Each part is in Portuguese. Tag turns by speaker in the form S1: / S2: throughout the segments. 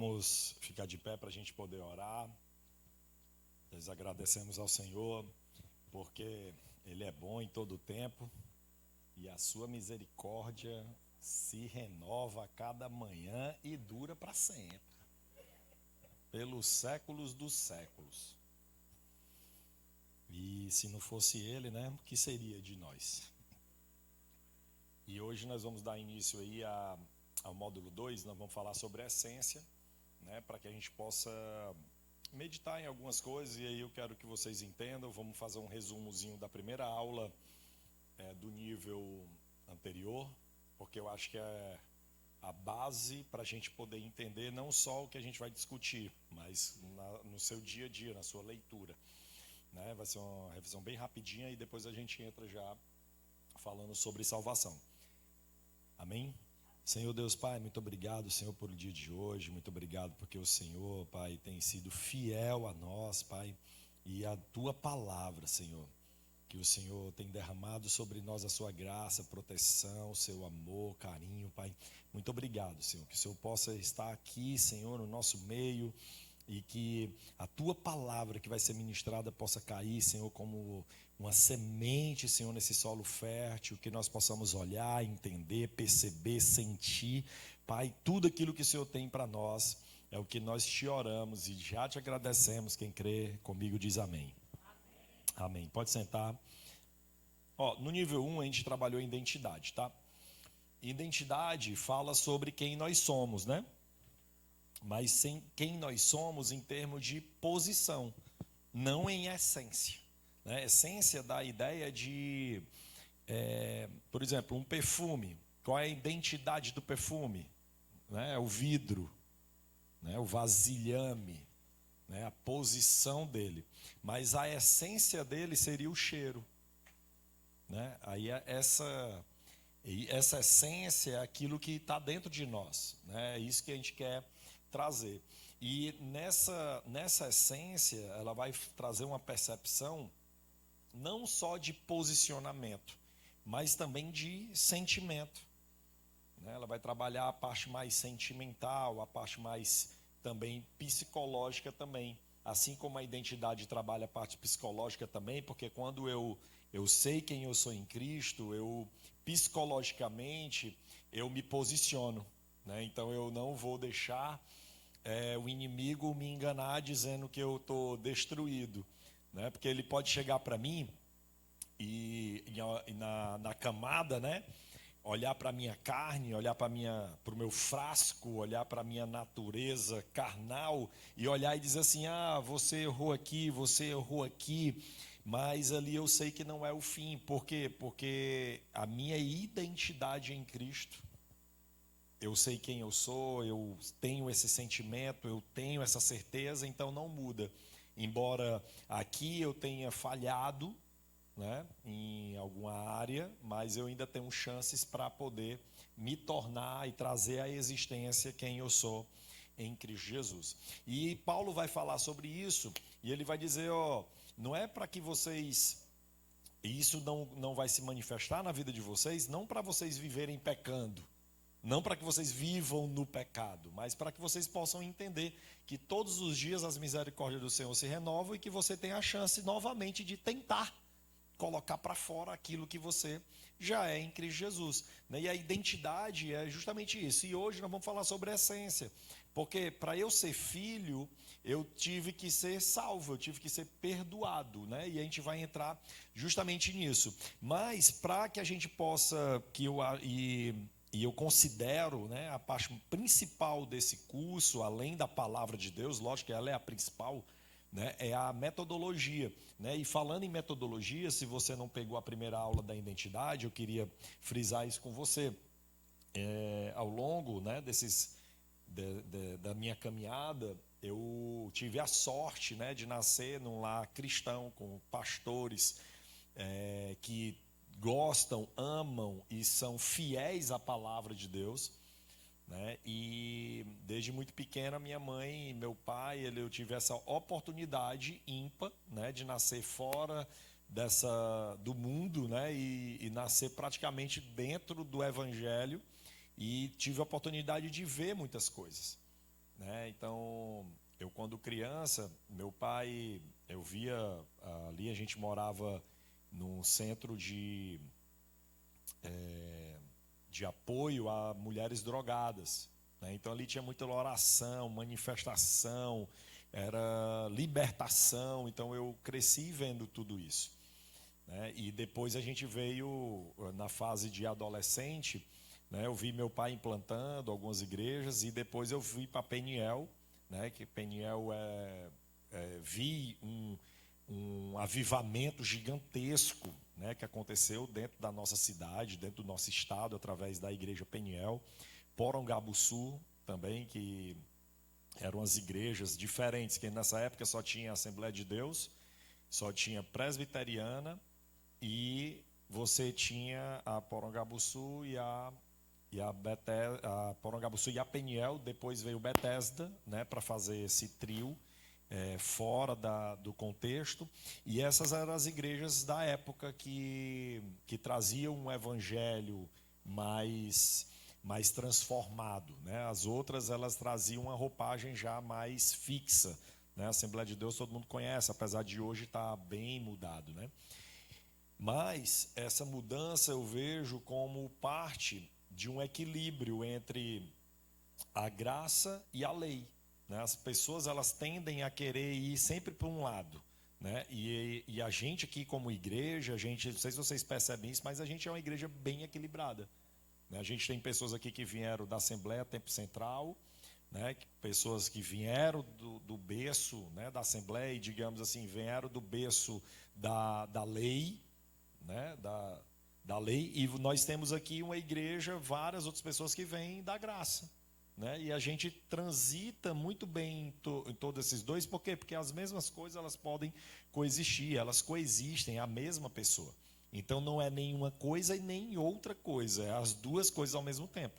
S1: Vamos ficar de pé para a gente poder orar. Nós agradecemos ao Senhor, porque Ele é bom em todo o tempo e a sua misericórdia se renova a cada manhã e dura para sempre, pelos séculos dos séculos. E se não fosse Ele, né, o que seria de nós? E hoje nós vamos dar início aí ao módulo 2, nós vamos falar sobre a essência, né, para que a gente possa meditar em algumas coisas, e aí eu quero que vocês entendam. Vamos fazer um resumozinho da primeira aula do nível anterior, porque eu acho que é a base para a gente poder entender não só o que a gente vai discutir, mas no seu dia a dia, na sua leitura, né? Vai ser uma revisão bem rapidinha e depois a gente entra já falando sobre salvação. Amém? Senhor Deus Pai, muito obrigado, Senhor, por o dia de hoje. Muito obrigado porque o Senhor, Pai, tem sido fiel a nós, Pai, e a Tua palavra, Senhor, que o Senhor tem derramado sobre nós a Sua graça, proteção, o Seu amor, carinho, Pai. Muito obrigado, Senhor, que o Senhor possa estar aqui, Senhor, no nosso meio, e que a Tua palavra que vai ser ministrada possa cair, Senhor, como uma semente, Senhor, nesse solo fértil, que nós possamos olhar, entender, perceber, sentir, Pai, tudo aquilo que o Senhor tem para nós, é o que nós te oramos e já te agradecemos. Quem crê comigo diz amém. Amém. Pode sentar. No nível 1 a gente trabalhou em identidade, tá? Identidade fala sobre quem nós somos, né? Mas sem quem nós somos em termos de posição, não em essência, né? Essência dá a ideia de, por exemplo, um perfume. Qual é a identidade do perfume? Né? O vidro, né? O vasilhame, né? A posição dele. Mas a essência dele seria o cheiro, né? Aí essa essência é aquilo que está dentro de nós, né? É isso que a gente quer trazer. E nessa essência, ela vai trazer uma percepção não só de posicionamento, mas também de sentimento, né? Ela vai trabalhar a parte mais sentimental, a parte mais também psicológica também. Assim como a identidade trabalha a parte psicológica também, porque quando eu sei quem eu sou em Cristo, eu psicologicamente eu me posiciono, né? Então eu não vou deixar o inimigo me enganar dizendo que eu estou destruído, né? Porque ele pode chegar para mim e na camada, né? Olhar para a minha carne, olhar para o meu frasco, olhar para a minha natureza carnal e olhar e dizer assim: você errou aqui, mas ali eu sei que não é o fim. Por quê? Porque a minha identidade em Cristo, eu sei quem eu sou, eu tenho esse sentimento, eu tenho essa certeza, então não muda. Embora aqui eu tenha falhado, né, em alguma área, mas eu ainda tenho chances para poder me tornar e trazer à existência quem eu sou em Cristo Jesus. E Paulo vai falar sobre isso, e ele vai dizer, não é para que vocês, isso não vai se manifestar na vida de vocês, não para vocês viverem pecando, não para que vocês vivam no pecado, mas para que vocês possam entender que todos os dias as misericórdias do Senhor se renovam e que você tem a chance novamente de tentar colocar para fora aquilo que você já é em Cristo Jesus, né? E a identidade é justamente isso. E hoje nós vamos falar sobre a essência, porque para eu ser filho, eu tive que ser salvo, eu tive que ser perdoado, né? E a gente vai entrar justamente nisso. Mas para que a gente possa, e eu considero, né, a parte principal desse curso, além da palavra de Deus, lógico que ela é a principal, né, é a metodologia, né? E falando em metodologia, se você não pegou a primeira aula da identidade, eu queria frisar isso com você. Ao longo, né, da minha caminhada, eu tive a sorte, né, de nascer num lar cristão, com pastores que gostam, amam e são fiéis à palavra de Deus, né? E desde muito pequena, minha mãe e meu pai, eu tive essa oportunidade ímpar, né, de nascer fora do mundo, né, e nascer praticamente dentro do Evangelho, e tive a oportunidade de ver muitas coisas, né? Então, eu quando criança, meu pai, eu via ali, a gente morava num centro de apoio a mulheres drogadas, né? Então ali tinha muita oração, manifestação, era libertação. Então eu cresci vendo tudo isso, né? E depois a gente veio na fase de adolescente, né? Eu vi meu pai implantando algumas igrejas e depois eu fui para Peniel, né? Que Peniel vi um avivamento gigantesco, né, que aconteceu dentro da nossa cidade, dentro do nosso estado, através da igreja Peniel. Porongabuçu também, que eram as igrejas diferentes, que nessa época só tinha a Assembleia de Deus, só tinha presbiteriana, e você tinha a Porongabuçu a Porongabuçu e a Peniel. Depois veio Betesda, né, para fazer esse trio fora do contexto. E essas eram as igrejas da época que traziam um evangelho mais transformado, né? As outras, elas traziam uma roupagem já mais fixa, né? A Assembleia de Deus todo mundo conhece, apesar de hoje estar bem mudado, né? Mas essa mudança eu vejo como parte de um equilíbrio entre a graça e a lei, né? As pessoas, elas tendem a querer ir sempre para um lado, né? E a gente aqui como igreja, não sei se vocês percebem isso, mas a gente é uma igreja bem equilibrada, né? A gente tem pessoas aqui que vieram da Assembleia Tempo Central, né? Pessoas que vieram do berço, né, da Assembleia, e digamos assim, vieram do berço da lei, né, da lei. E nós temos aqui uma igreja, várias outras pessoas que vêm da graça, né? E a gente transita muito bem em todos esses dois. Por quê? Porque as mesmas coisas, elas podem coexistir, elas coexistem, a mesma pessoa. Então não é nenhuma coisa e nem outra coisa, é as duas coisas ao mesmo tempo.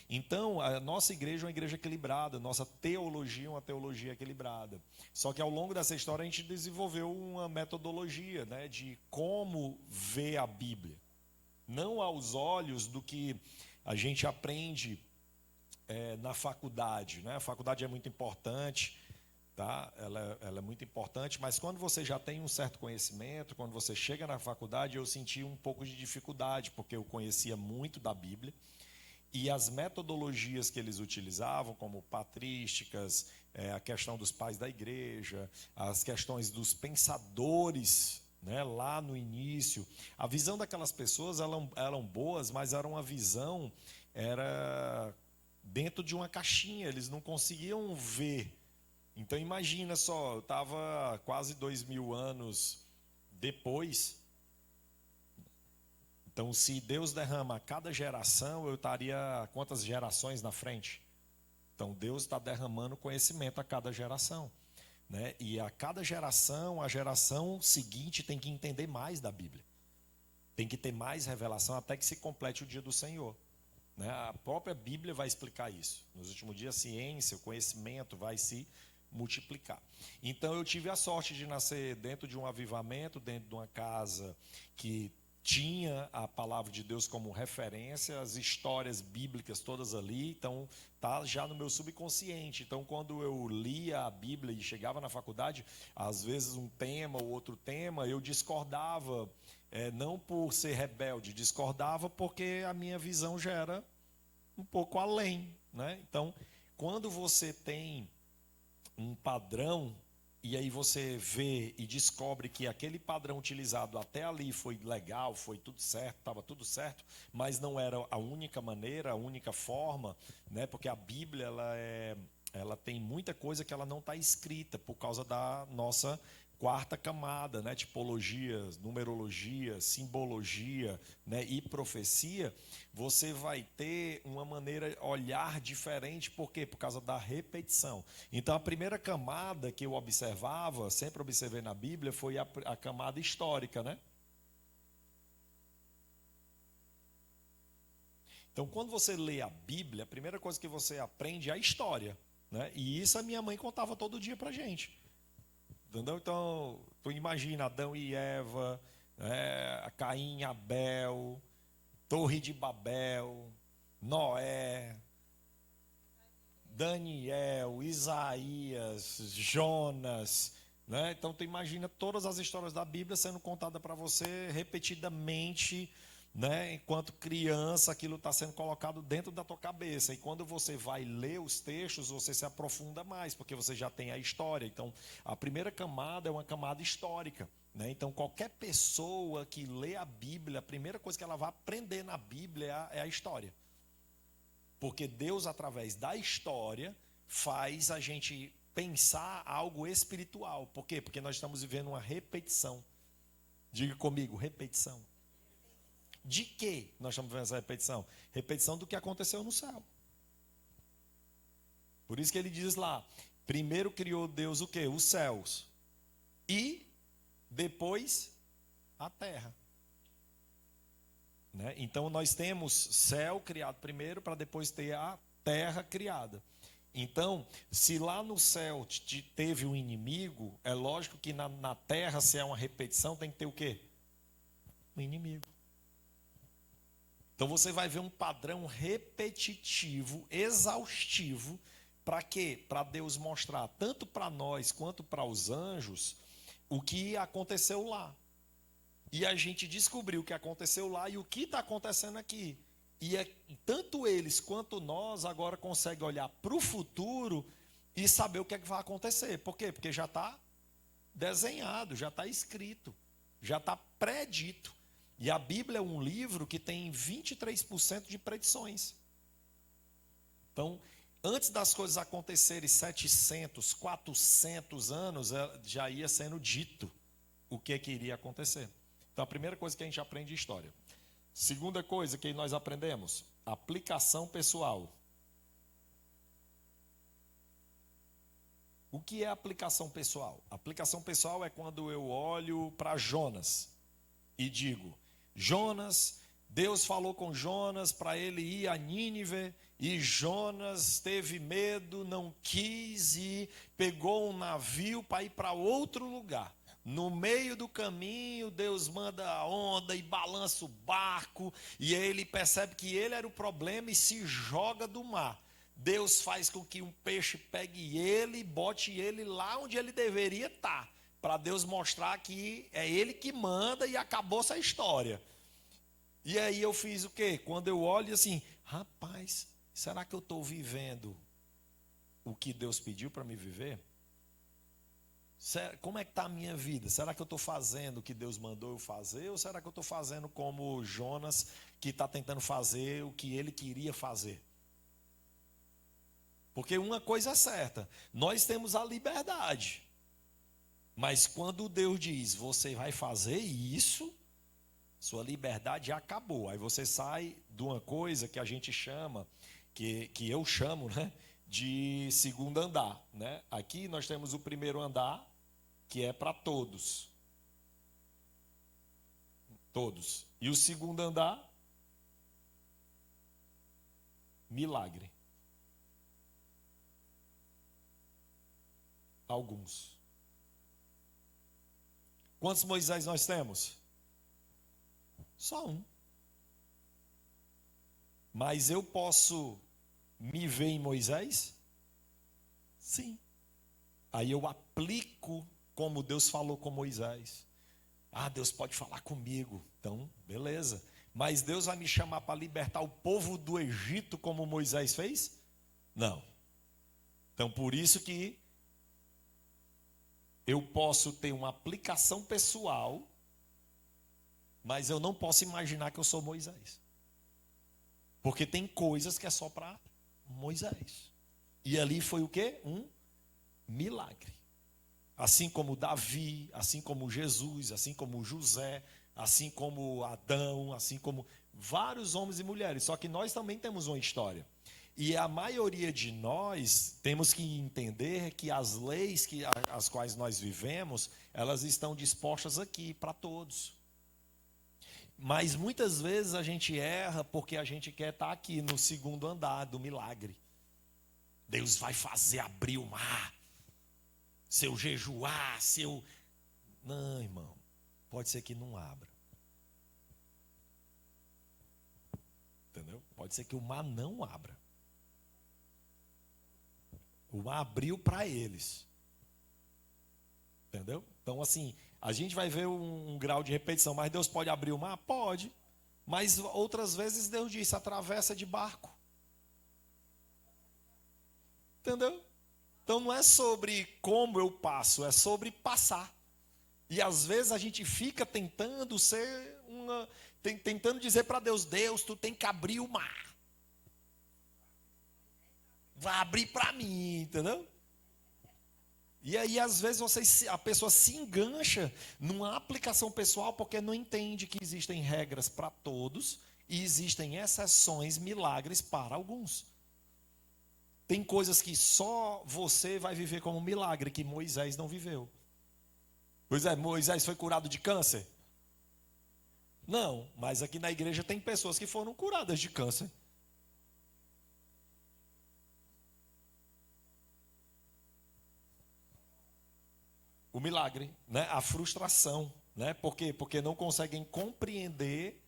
S1: Então a nossa igreja é uma igreja equilibrada, nossa teologia é uma teologia equilibrada. Só que ao longo dessa história a gente desenvolveu uma metodologia, né, de como ver a Bíblia, não aos olhos do que a gente aprende na faculdade, né? A faculdade é muito importante, tá? Ela é muito importante, mas quando você já tem um certo conhecimento, quando você chega na faculdade, eu senti um pouco de dificuldade, porque eu conhecia muito da Bíblia, e as metodologias que eles utilizavam, como patrísticas, a questão dos pais da igreja, as questões dos pensadores, né, lá no início, a visão daquelas pessoas eram boas, mas era uma visão, era dentro de uma caixinha, eles não conseguiam ver. Então imagina só, eu estava quase 2000 anos depois. Então, se Deus derrama a cada geração, eu estaria quantas gerações na frente? Então Deus está derramando conhecimento a cada geração, né? E a cada geração, a geração seguinte tem que entender mais da Bíblia, tem que ter mais revelação até que se complete o dia do Senhor, né? A própria Bíblia vai explicar isso. Nos últimos dias, a ciência, o conhecimento vai se multiplicar. Então eu tive a sorte de nascer dentro de um avivamento, dentro de uma casa que tinha a palavra de Deus como referência, as histórias bíblicas todas ali. Então tá já no meu subconsciente. Então quando eu lia a Bíblia e chegava na faculdade, às vezes um tema ou outro tema, eu discordava, não por ser rebelde, discordava porque a minha visão já era um pouco além, né? Então quando você tem um padrão, e aí você vê e descobre que aquele padrão utilizado até ali foi legal, foi tudo certo, estava tudo certo, mas não era a única maneira, a única forma, né? Porque a Bíblia ela tem muita coisa que ela não está escrita por causa da nossa quarta camada, né? Tipologia, numerologia, simbologia, né? E profecia. Você vai ter uma maneira, olhar diferente. Por quê? Por causa da repetição. Então a primeira camada que eu observava, sempre observei na Bíblia, foi a camada histórica, né? Então quando você lê a Bíblia, a primeira coisa que você aprende é a história, né? E isso a minha mãe contava todo dia pra gente. Entendeu? Então, tu imagina Adão e Eva, Caim e Abel, Torre de Babel, Noé, Daniel, Isaías, Jonas, né? Então tu imagina todas as histórias da Bíblia sendo contadas para você repetidamente, né? Enquanto criança, aquilo está sendo colocado dentro da tua cabeça. E quando você vai ler os textos, você se aprofunda mais, porque você já tem a história. Então, a primeira camada é uma camada histórica, né? Então, qualquer pessoa que lê a Bíblia, a primeira coisa que ela vai aprender na Bíblia é a história. Porque Deus, através da história, faz a gente pensar algo espiritual. Por quê? Porque nós estamos vivendo uma repetição. Diga comigo, repetição. De que nós estamos vivendo essa repetição? Repetição do que aconteceu no céu. Por isso que ele diz lá, primeiro criou Deus o quê? Os céus. E depois a terra. Né? Então nós temos céu criado primeiro para depois ter a terra criada. Então, se lá no céu teve um inimigo, é lógico que na terra, se é uma repetição, tem que ter o quê? Um inimigo. Então você vai ver um padrão repetitivo, exaustivo, para quê? Para Deus mostrar, tanto para nós quanto para os anjos, o que aconteceu lá. E a gente descobriu o que aconteceu lá e o que está acontecendo aqui. E tanto eles quanto nós agora conseguem olhar para o futuro e saber o que é que vai acontecer. Por quê? Porque já está desenhado, já está escrito, já está predito. E a Bíblia é um livro que tem 23% de predições. Então, antes das coisas acontecerem 700, 400 anos, já ia sendo dito o que iria acontecer. Então, a primeira coisa que a gente aprende é história. Segunda coisa que nós aprendemos, aplicação pessoal. O que é aplicação pessoal? Aplicação pessoal é quando eu olho para Jonas e digo, Jonas, Deus falou com Jonas para ele ir a Nínive, e Jonas teve medo, não quis ir, pegou um navio para ir para outro lugar. No meio do caminho, Deus manda a onda e balança o barco, e ele percebe que ele era o problema e se joga do mar. Deus faz com que um peixe pegue ele e bote ele lá onde ele deveria estar, para Deus mostrar que é ele que manda e acabou essa história. E aí eu fiz o quê? Quando eu olho assim, rapaz, será que eu estou vivendo o que Deus pediu para me viver? Como é que está a minha vida? Será que eu estou fazendo o que Deus mandou eu fazer? Ou será que eu estou fazendo como Jonas, que está tentando fazer o que ele queria fazer? Porque uma coisa é certa, nós temos a liberdade. Mas quando Deus diz, você vai fazer isso, sua liberdade acabou. Aí você sai de uma coisa que a gente chama, que eu chamo, né, de segundo andar. Né? Aqui nós temos o primeiro andar, que é para todos. Todos. E o segundo andar, milagre. Alguns. Quantos Moisés nós temos? Só um. Mas eu posso me ver em Moisés? Sim. Aí eu aplico como Deus falou com Moisés. Ah, Deus pode falar comigo. Então, beleza. Mas Deus vai me chamar para libertar o povo do Egito como Moisés fez? Não. Então, por isso que eu posso ter uma aplicação pessoal, mas eu não posso imaginar que eu sou Moisés. Porque tem coisas que é só para Moisés. E ali foi o quê? Um milagre. Assim como Davi, assim como Jesus, assim como José, assim como Adão, assim como vários homens e mulheres. Só que nós também temos uma história. E a maioria de nós temos que entender que as leis as quais nós vivemos, elas estão dispostas aqui para todos. Mas muitas vezes a gente erra porque a gente quer estar aqui no segundo andar do milagre. Deus vai fazer abrir o mar. Se eu jejuar, se eu... Não, irmão. Pode ser que não abra. Entendeu? Pode ser que o mar não abra. O mar abriu para eles. Entendeu? Então, assim, a gente vai ver um grau de repetição, mas Deus pode abrir o mar? Pode. Mas outras vezes Deus disse, atravessa de barco. Entendeu? Então não é sobre como eu passo, é sobre passar. E às vezes a gente fica tentando tentando dizer para Deus, Deus, tu tem que abrir o mar. Vai abrir para mim, entendeu? E aí, às vezes, a pessoa se engancha numa aplicação pessoal porque não entende que existem regras para todos e existem exceções, milagres para alguns. Tem coisas que só você vai viver como um milagre, que Moisés não viveu. Pois é, Moisés foi curado de câncer? Não, mas aqui na igreja tem pessoas que foram curadas de câncer. O milagre, né? A frustração, né? Por quê? Porque não conseguem compreender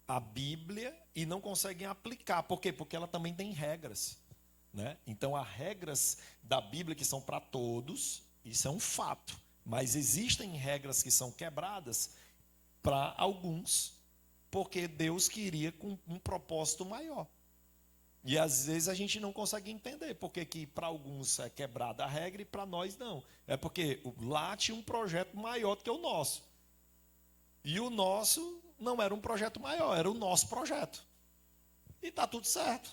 S1: a Bíblia e não conseguem aplicar. Por quê? Porque ela também tem regras, né? Então há regras da Bíblia que são para todos, isso é um fato, mas existem regras que são quebradas para alguns, porque Deus queria com um propósito maior. E às vezes a gente não consegue entender porque que para alguns é quebrada a regra e para nós não. É porque lá tinha um projeto maior do que o nosso. E o nosso não era um projeto maior, era o nosso projeto. E está tudo certo,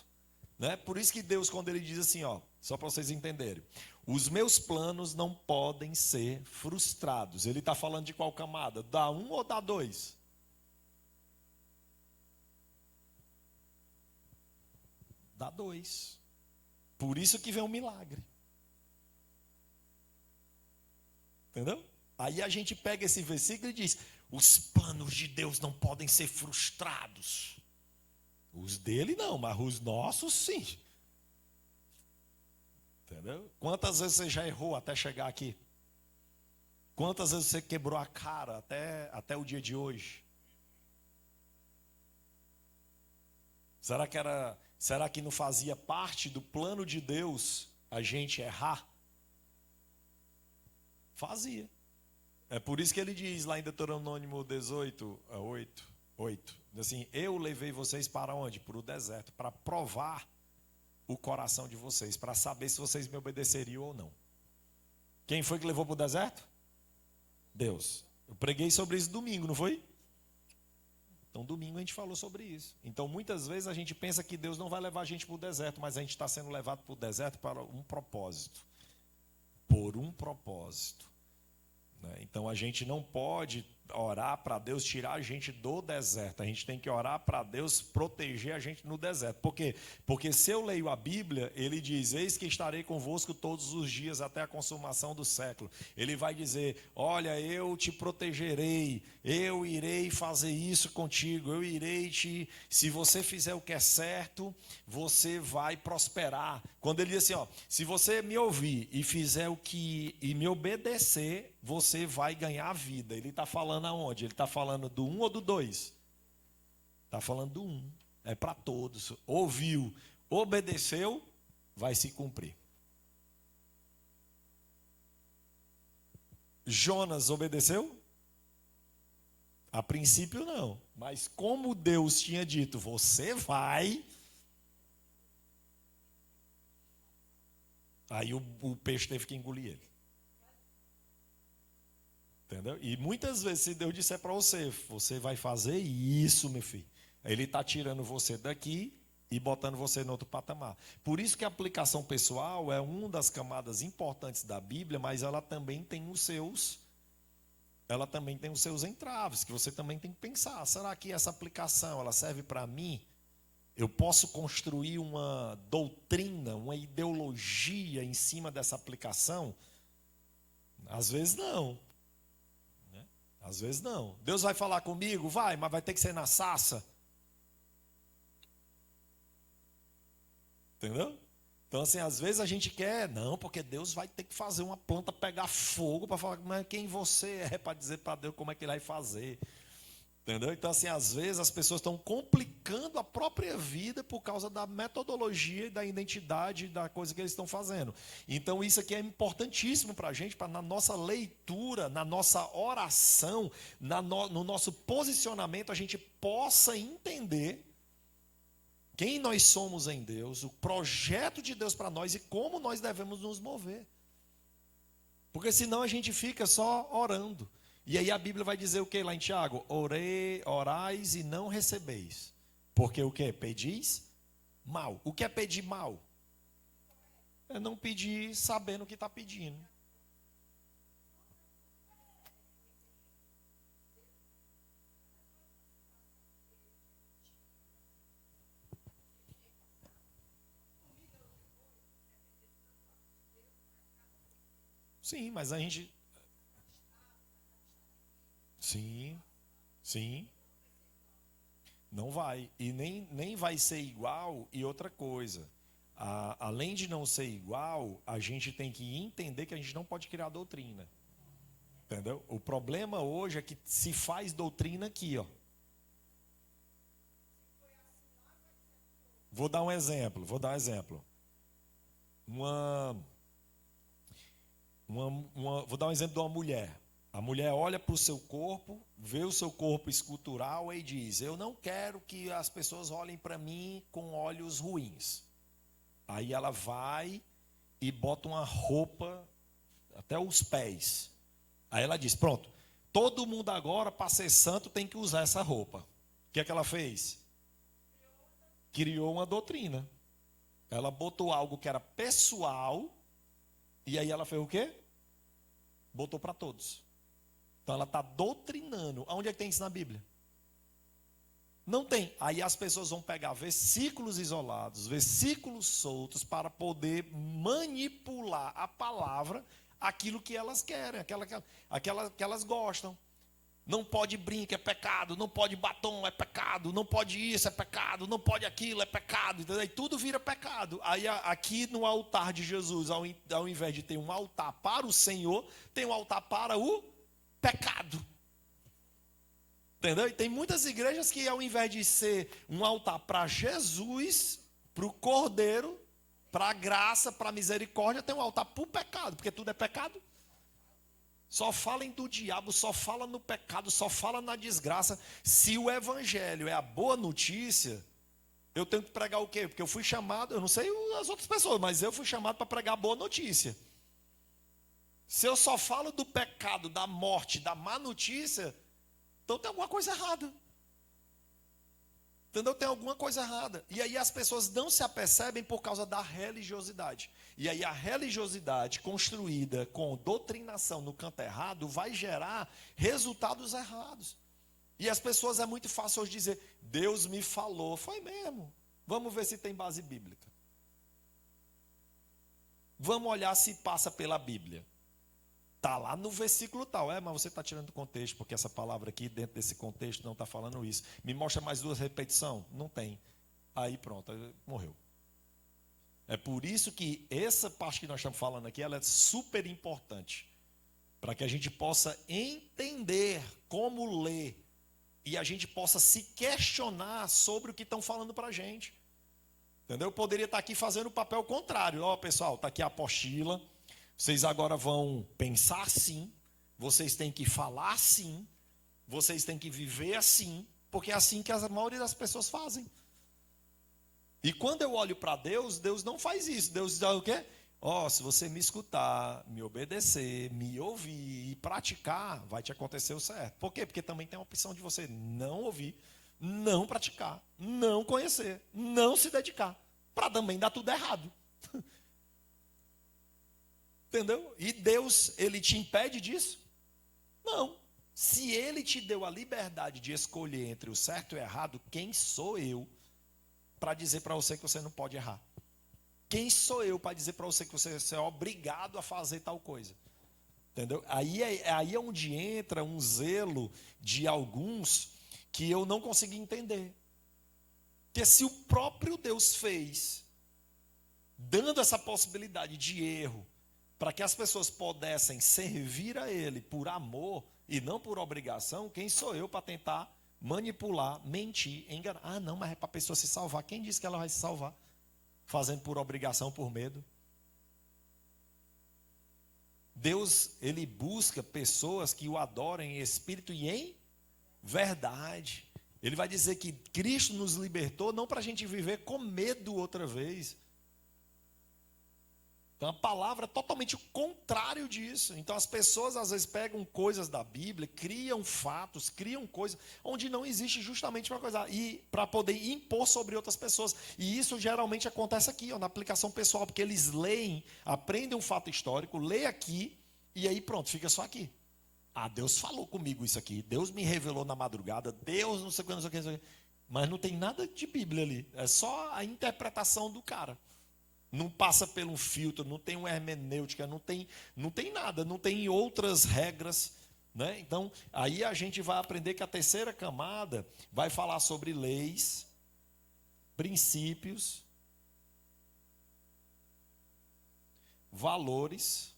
S1: né? Por isso que Deus, quando ele diz assim, ó, só para vocês entenderem, os meus planos não podem ser frustrados. Ele está falando de qual camada? Da 1 ou da 2? Dá 2. Por isso que vem um milagre. Entendeu? Aí a gente pega esse versículo e diz, os planos de Deus não podem ser frustrados. Os dele não, mas os nossos sim. Entendeu? Quantas vezes você já errou até chegar aqui? Quantas vezes você quebrou a cara até o dia de hoje? Será que não fazia parte do plano de Deus a gente errar? Fazia. É por isso que ele diz lá em Deuteronômio 18, 8, assim, eu levei vocês para onde? Para o deserto, para provar o coração de vocês, para saber se vocês me obedeceriam ou não. Quem foi que levou para o deserto? Deus. Eu preguei sobre isso domingo, não foi? Então, domingo a gente falou sobre isso. Então, muitas vezes a gente pensa que Deus não vai levar a gente para o deserto, mas a gente está sendo levado para o deserto para um propósito. Por um propósito. Né? Então, a gente não pode orar para Deus tirar a gente do deserto. A gente tem que orar para Deus proteger a gente no deserto. Por quê? Porque se eu leio a Bíblia, ele diz, eis que estarei convosco todos os dias até a consumação do século. Ele vai dizer, olha, eu te protegerei, eu irei fazer isso contigo, eu irei te... Se você fizer o que é certo, você vai prosperar. Quando ele diz assim, ó, se você me ouvir e fizer o que... e me obedecer, você vai ganhar a vida. Ele está falando aonde? Ele está falando do 1 ou do 2? Está falando do 1. É para todos. Ouviu, obedeceu, vai se cumprir. Jonas obedeceu? A princípio não. Mas como Deus tinha dito, você vai... Aí o peixe teve que engolir ele. Entendeu? E muitas vezes, se Deus disser para você, você vai fazer isso, meu filho. Ele está tirando você daqui e botando você no outro patamar. Por isso que a aplicação pessoal é uma das camadas importantes da Bíblia, mas ela também tem os seus entraves, que você também tem que pensar. Será que essa aplicação ela serve para mim? Eu posso construir uma doutrina, uma ideologia em cima dessa aplicação? Às vezes não. Às vezes não. Deus vai falar comigo? Vai, mas vai ter que ser na sarça. Entendeu? Então, assim, às vezes a gente quer, não, porque Deus vai ter que fazer uma planta pegar fogo para falar, mas quem você é para dizer para Deus como é que ele vai fazer? Entendeu? Então, assim, às vezes as pessoas estão complicando a própria vida por causa da metodologia e da identidade da coisa que eles estão fazendo. Então, isso aqui é importantíssimo para a gente, para na nossa leitura, na nossa oração, no nosso posicionamento, a gente possa entender quem nós somos em Deus, o projeto de Deus para nós e como nós devemos nos mover. Porque senão a gente fica só orando. E aí a Bíblia vai dizer o que lá em Tiago? Orais e não recebeis. Porque o que? Pedis mal. O que é pedir mal? É não pedir sabendo o que está pedindo. Sim, mas a gente... Sim, sim. Não vai. E nem vai ser igual. E outra coisa, além de não ser igual, a gente tem que entender que a gente não pode criar doutrina. Entendeu? O problema hoje é que se faz doutrina aqui, ó. Vou dar um exemplo. Vou dar um exemplo de uma mulher. A mulher olha para o seu corpo, vê o seu corpo escultural e diz: eu não quero que as pessoas olhem para mim com olhos ruins. Aí ela vai e bota uma roupa até os pés. Aí ela diz: pronto, todo mundo agora, para ser santo, tem que usar essa roupa. O que é que ela fez? Criou uma doutrina. Ela botou algo que era pessoal e aí ela fez o quê? Botou para todos. Então ela está doutrinando. Aonde é que tem isso na Bíblia? Não tem. Aí as pessoas vão pegar versículos isolados, versículos soltos, para poder manipular a palavra, aquilo que elas querem, aquela que elas gostam. Não pode brinco, é pecado. Não pode batom, é pecado. Não pode isso, é pecado. Não pode aquilo, é pecado. Entendeu? Aí tudo vira pecado. Aí aqui no altar de Jesus, ao invés de ter um altar para o Senhor, tem um altar para o pecado. Entendeu? E tem muitas igrejas que, ao invés de ser um altar para Jesus, para o Cordeiro, para a graça, para a misericórdia, tem um altar para o pecado, porque tudo é pecado. Só falem do diabo, só fala no pecado, só fala na desgraça. Se o evangelho é a boa notícia, eu tenho que pregar o quê? Porque eu fui chamado, eu não sei as outras pessoas, mas eu fui chamado para pregar a boa notícia. Se eu só falo do pecado, da morte, da má notícia, então tem alguma coisa errada. Entendeu? Tem alguma coisa errada. E aí as pessoas não se apercebem por causa da religiosidade. E aí a religiosidade construída com doutrinação no canto errado vai gerar resultados errados. E as pessoas, é muito fácil hoje dizer: Deus me falou. Foi mesmo. Vamos ver se tem base bíblica. Vamos olhar se passa pela Bíblia. Está lá no versículo tal. Mas você está tirando do contexto, porque essa palavra aqui, dentro desse contexto, não está falando isso. Me mostra mais 2 repetições. Não tem. Aí pronto, morreu. É por isso que essa parte que nós estamos falando aqui, ela é super importante. Para que a gente possa entender como ler. E a gente possa se questionar sobre o que estão falando para a gente. Entendeu? Eu poderia estar aqui fazendo o papel contrário. Ó, pessoal, está aqui a apostila. Vocês agora vão pensar assim, vocês têm que falar assim, vocês têm que viver assim, porque é assim que a maioria das pessoas fazem. E quando eu olho para Deus, Deus não faz isso. Deus diz o quê? Se você me escutar, me obedecer, me ouvir e praticar, vai te acontecer o certo. Por quê? Porque também tem a opção de você não ouvir, não praticar, não conhecer, não se dedicar, para também dar tudo errado. Entendeu? E Deus, Ele te impede disso? Não. Se Ele te deu a liberdade de escolher entre o certo e o errado, quem sou eu para dizer para você que você não pode errar? Quem sou eu para dizer para você que você é obrigado a fazer tal coisa? Entendeu? Aí é onde entra um zelo de alguns que eu não consegui entender. Porque se o próprio Deus fez, dando essa possibilidade de erro, para que as pessoas pudessem servir a Ele por amor e não por obrigação, quem sou eu para tentar manipular, mentir, enganar. Ah, não, mas é para a pessoa se salvar. Quem disse que ela vai se salvar? Fazendo por obrigação, por medo. Deus, ele busca pessoas que o adorem em espírito e em verdade. Ele vai dizer que Cristo nos libertou não para a gente viver com medo outra vez. Então a palavra é totalmente o contrário disso. Então as pessoas às vezes pegam coisas da Bíblia, criam fatos, criam coisas onde não existe justamente uma coisa, e para poder impor sobre outras pessoas. E isso geralmente acontece aqui, ó, na aplicação pessoal, porque eles leem, aprendem um fato histórico, lê aqui e aí pronto, fica só aqui. Ah, Deus falou comigo isso aqui, Deus me revelou na madrugada, Deus não sei o que, não sei o que, não sei o que. Mas não tem nada de Bíblia ali, é só a interpretação do cara. Não passa por um filtro, não tem uma hermenêutica, não tem nada, não tem outras regras, né? Então, aí a gente vai aprender que a terceira camada vai falar sobre leis, princípios, valores,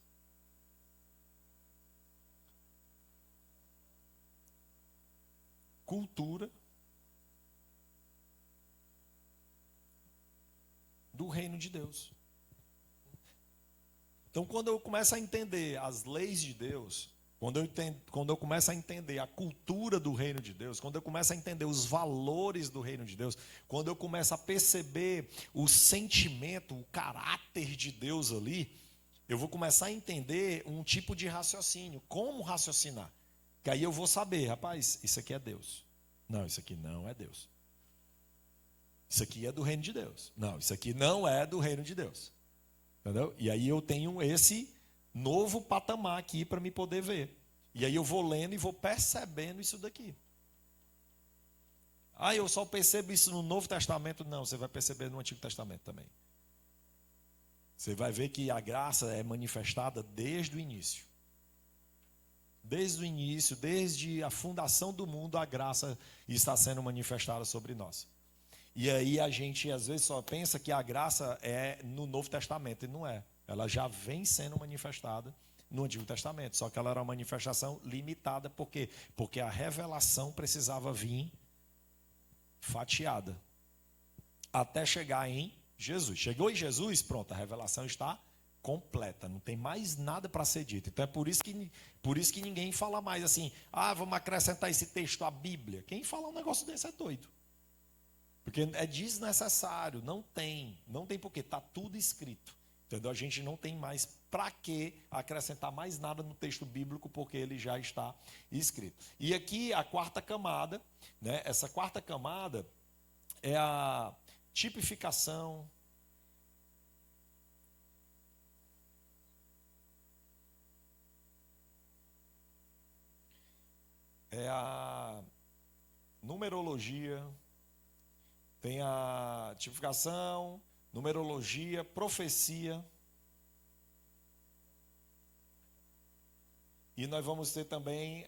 S1: cultura do reino de Deus. Então, quando eu começo a entender as leis de Deus, quando eu começo a entender a cultura do reino de Deus, quando eu começo a entender os valores do reino de Deus, quando eu começo a perceber o sentimento, o caráter de Deus ali, eu vou começar a entender um tipo de raciocínio, como raciocinar. Que aí eu vou saber, rapaz, isso aqui é Deus. Não, isso aqui não é Deus. Isso aqui é do reino de Deus. Não, isso aqui não é do reino de Deus. Entendeu? E aí eu tenho esse novo patamar aqui para me poder ver. E aí eu vou lendo e vou percebendo isso daqui. Ah, eu só percebo isso no Novo Testamento. Não, você vai perceber no Antigo Testamento também. Você vai ver que a graça é manifestada desde o início. Desde o início, desde a fundação do mundo, a graça está sendo manifestada sobre nós. E aí a gente às vezes só pensa que a graça é no Novo Testamento, e não é. Ela já vem sendo manifestada no Antigo Testamento, só que ela era uma manifestação limitada. Por quê? Porque a revelação precisava vir fatiada, até chegar em Jesus. Chegou em Jesus, pronto, a revelação está completa, não tem mais nada para ser dito. Então é por isso que ninguém fala mais assim, ah, vamos acrescentar esse texto à Bíblia. Quem fala um negócio desse é doido. Porque é desnecessário, não tem porquê, está tudo escrito. Entendeu? A gente não tem mais para que acrescentar mais nada no texto bíblico, porque ele já está escrito. E aqui a quarta camada, né? Essa quarta camada é a tipificação, é a numerologia, tem a tipificação, numerologia, profecia. E nós vamos ter também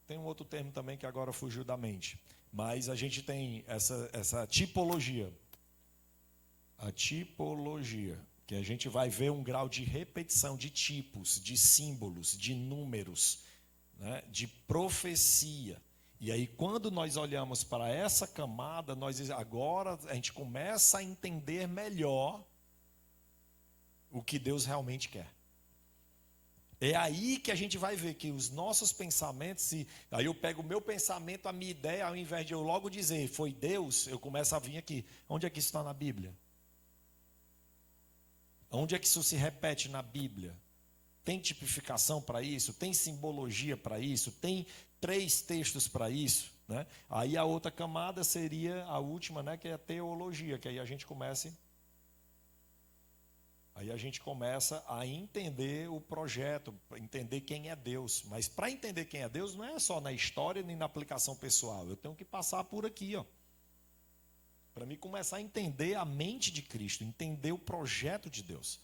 S1: tem um outro termo também que agora fugiu da mente. Mas a gente tem essa tipologia. A tipologia, que a gente vai ver um grau de repetição de tipos, de símbolos, de números, né, de profecia. E aí, quando nós olhamos para essa camada, agora a gente começa a entender melhor o que Deus realmente quer. É aí que a gente vai ver que os nossos pensamentos, aí eu pego o meu pensamento, a minha ideia, ao invés de eu logo dizer, foi Deus, eu começo a vir aqui. Onde é que isso está na Bíblia? Onde é que isso se repete na Bíblia? Tem tipificação para isso? Tem simbologia para isso? Tem 3 textos para isso? Né? Aí a outra camada seria a última, né, que é a teologia, que aí a gente começa a entender o projeto, entender quem é Deus. Mas para entender quem é Deus, não é só na história nem na aplicação pessoal. Eu tenho que passar por aqui, ó, para mim começar a entender a mente de Cristo, entender o projeto de Deus.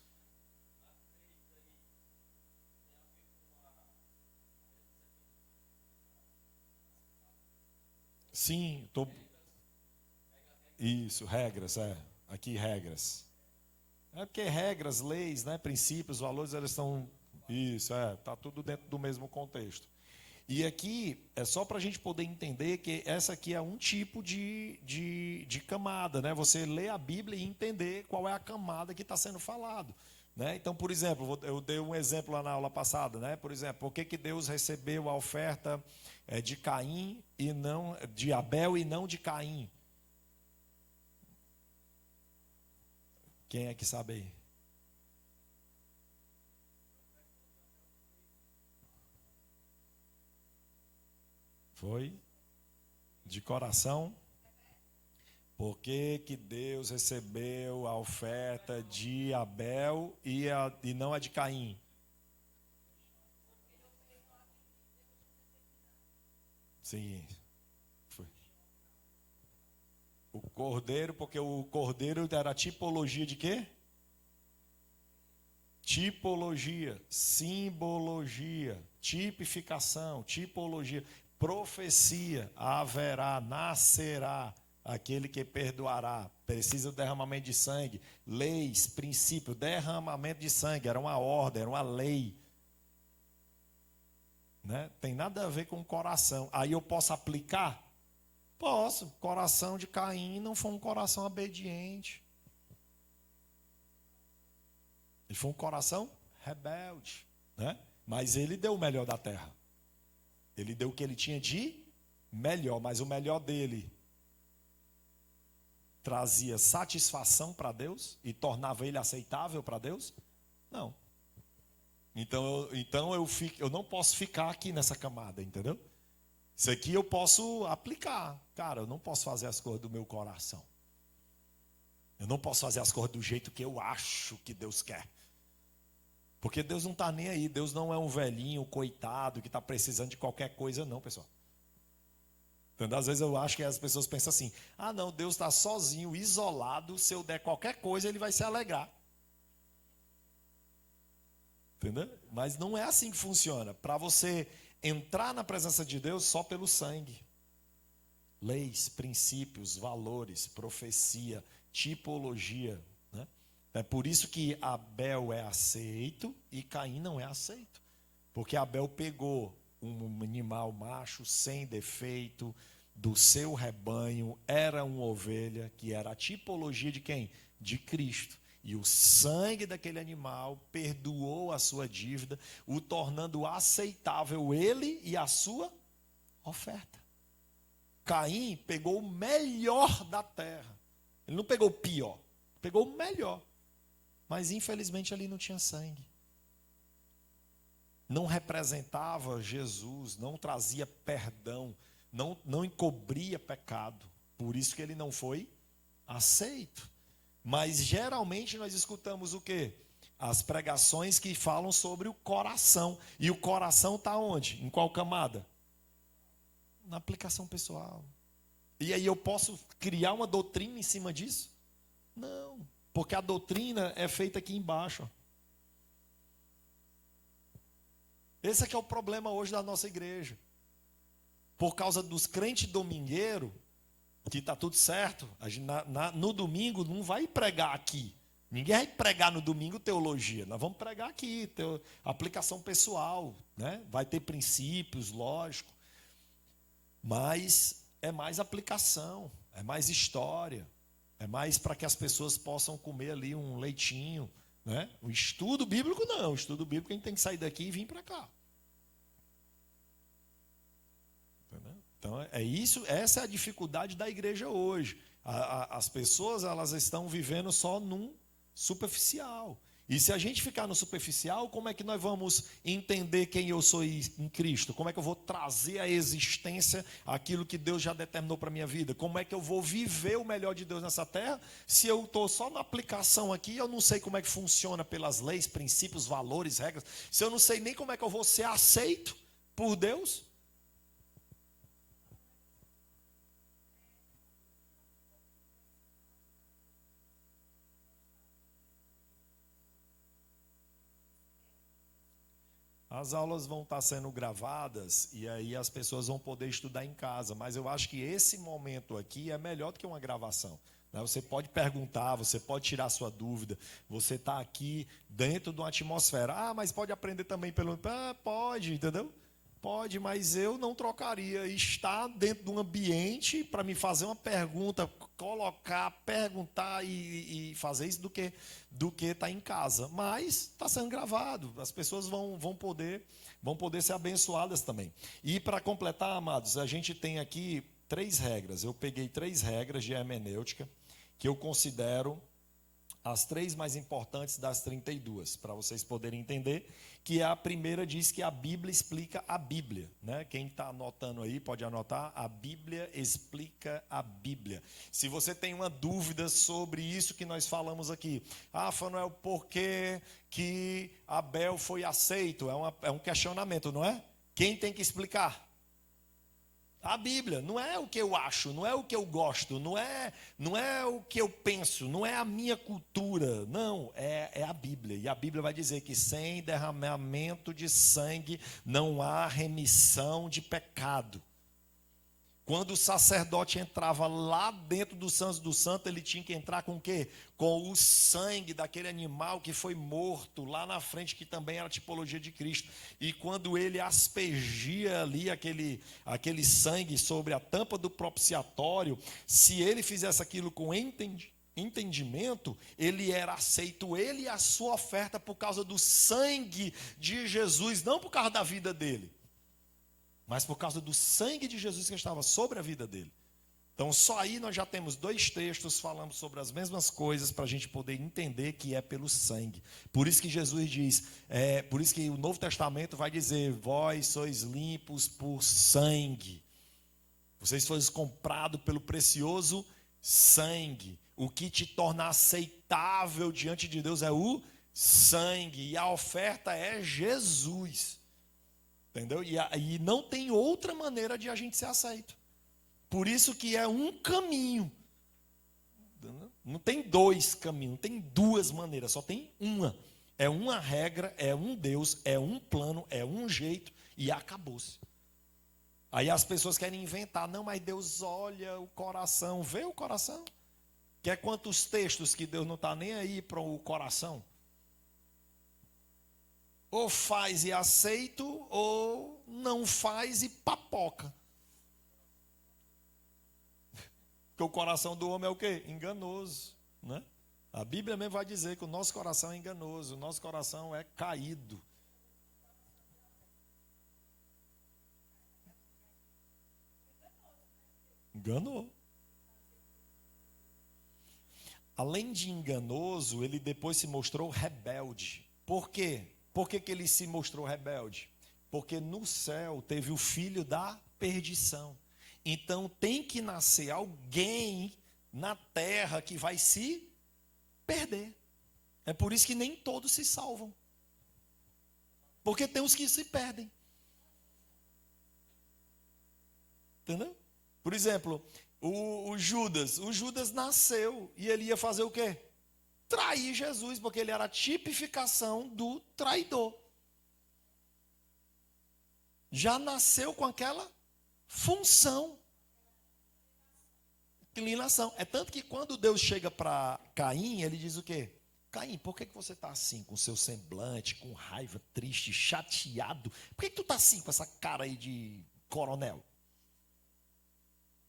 S1: Sim, isso, regras, aqui regras. É porque regras, leis, né, princípios, valores, eles estão, isso, tá tudo dentro do mesmo contexto. E aqui é só para a gente poder entender que essa aqui é um tipo de camada, né? Você lê a Bíblia e entender qual é a camada que está sendo falado, né? Então, por exemplo, eu dei um exemplo lá na aula passada, né? Por exemplo, por que Deus recebeu a oferta de Caim e não de Abel e não de Caim? Quem é que sabe aí? Foi de coração. Por que Deus recebeu a oferta de Abel e não a de Caim? Sim. Foi. O cordeiro, porque o cordeiro era tipologia de quê? Tipologia, simbologia, tipificação, tipologia, profecia, haverá, nascerá aquele que perdoará. Precisa do derramamento de sangue, leis, princípio, derramamento de sangue, era uma ordem, era uma lei. Né? Tem nada a ver com o coração. Aí eu posso aplicar? Posso. Coração de Caim não foi um coração obediente. Ele foi um coração rebelde, né? Mas ele deu o melhor da terra. Ele deu o que ele tinha de melhor, mas o melhor dele trazia satisfação para Deus e tornava ele aceitável para Deus? Não. Então eu não posso ficar aqui nessa camada, entendeu? Isso aqui eu posso aplicar. Cara, eu não posso fazer as coisas do meu coração. Eu não posso fazer as coisas do jeito que eu acho que Deus quer. Porque Deus não está nem aí. Deus não é um velhinho, coitado, que está precisando de qualquer coisa, não, pessoal. Entendeu? Às vezes eu acho que as pessoas pensam assim: ah, não, Deus está sozinho, isolado. Se eu der qualquer coisa, ele vai se alegrar. Entendeu? Mas não é assim que funciona. Para você entrar na presença de Deus, só pelo sangue. Leis, princípios, valores, profecia, tipologia, né? É por isso que Abel é aceito e Caim não é aceito. Porque Abel pegou um animal macho sem defeito do seu rebanho, era uma ovelha que era a tipologia de quem? De Cristo. E o sangue daquele animal perdoou a sua dívida, o tornando aceitável ele e a sua oferta. Caim pegou o melhor da terra. Ele não pegou o pior, pegou o melhor. Mas infelizmente ali não tinha sangue. Não representava Jesus, não trazia perdão, não encobria pecado. Por isso que ele não foi aceito. Mas geralmente nós escutamos o quê? As pregações que falam sobre o coração. E o coração está onde? Em qual camada? Na aplicação pessoal. E aí eu posso criar uma doutrina em cima disso? Não, porque a doutrina é feita aqui embaixo. Esse é que é o problema hoje da nossa igreja. Por causa dos crentes domingueiros, que está tudo certo, no domingo não vai pregar aqui. Ninguém vai pregar no domingo teologia. Nós vamos pregar aqui, aplicação pessoal, né? Vai ter princípios, lógico. Mas é mais aplicação, é mais história, é mais para que as pessoas possam comer ali um leitinho, né? O estudo bíblico não, o estudo bíblico a gente tem que sair daqui e vir para cá. Entendeu? Então é isso, essa é a dificuldade da igreja hoje. As pessoas elas estão vivendo só num superficial. E se a gente ficar no superficial, como é que nós vamos entender quem eu sou em Cristo? Como é que eu vou trazer à existência aquilo que Deus já determinou para a minha vida? Como é que eu vou viver o melhor de Deus nessa terra? Se eu estou só na aplicação aqui, eu não sei como é que funciona pelas leis, princípios, valores, regras. Se eu não sei nem como é que eu vou ser aceito por Deus. As aulas vão estar sendo gravadas e aí as pessoas vão poder estudar em casa, mas eu acho que esse momento aqui é melhor do que uma gravação. Né? Você pode perguntar, você pode tirar sua dúvida, você está aqui dentro de uma atmosfera. Ah, mas pode aprender também pelo... Ah, pode, entendeu? Pode, mas eu não trocaria estar dentro de um ambiente para me fazer uma pergunta, colocar, perguntar e fazer isso do que estar em casa. Mas está sendo gravado, as pessoas vão poder ser abençoadas também. E para completar, amados, a gente tem aqui 3 regras. Eu peguei 3 regras de hermenêutica que eu considero as 3 mais importantes das 32, para vocês poderem entender, que a primeira diz que a Bíblia explica a Bíblia, né? Quem está anotando aí pode anotar, a Bíblia explica a Bíblia. Se você tem uma dúvida sobre isso que nós falamos aqui, Fanuel, por que Abel foi aceito? É um questionamento, não é? Quem tem que explicar? A Bíblia, não é o que eu acho, não é o que eu gosto, não é o que eu penso, não é a minha cultura, não, é a Bíblia. E a Bíblia vai dizer que sem derramamento de sangue não há remissão de pecado. Quando o sacerdote entrava lá dentro do Santo dos Santos, ele tinha que entrar com o quê? Com o sangue daquele animal que foi morto lá na frente, que também era a tipologia de Cristo. E quando ele aspergia ali aquele sangue sobre a tampa do propiciatório, se ele fizesse aquilo com entendimento, ele era aceito, ele e a sua oferta, por causa do sangue de Jesus, não por causa da vida dele, mas por causa do sangue de Jesus que estava sobre a vida dele. Então, só aí nós já temos 2 textos falando sobre as mesmas coisas, para a gente poder entender que é pelo sangue. Por isso que Jesus diz, por isso que o Novo Testamento vai dizer, vós sois limpos por sangue. Vocês foram comprados pelo precioso sangue. O que te torna aceitável diante de Deus é o sangue, e a oferta é Jesus. Entendeu? E não tem outra maneira de a gente ser aceito. Por isso que é um caminho. Não tem 2 caminhos, não tem 2 maneiras, só tem uma. É uma regra, é um Deus, é um plano, é um jeito e acabou-se. Aí as pessoas querem inventar, não, mas Deus olha o coração, vê o coração. Quer quantos textos que Deus não está nem aí para o coração? Ou faz e aceito, ou não faz e papoca. Porque o coração do homem é o quê? Enganoso, né? A Bíblia mesmo vai dizer que o nosso coração é enganoso, o nosso coração é caído. Enganou. Além de enganoso, ele depois se mostrou rebelde. Por quê? Por que ele se mostrou rebelde? Porque no céu teve o filho da perdição. Então tem que nascer alguém na terra que vai se perder. É por isso que nem todos se salvam. Porque tem os que se perdem. Entendeu? Por exemplo, o Judas nasceu e ele ia fazer o quê? Trair Jesus, porque ele era a tipificação do traidor. Já nasceu com aquela função. Inclinação. É tanto que quando Deus chega para Caim, ele diz o quê? Caim, por que você está assim, com seu semblante, com raiva, triste, chateado? Por que tu está assim, com essa cara aí de coronel?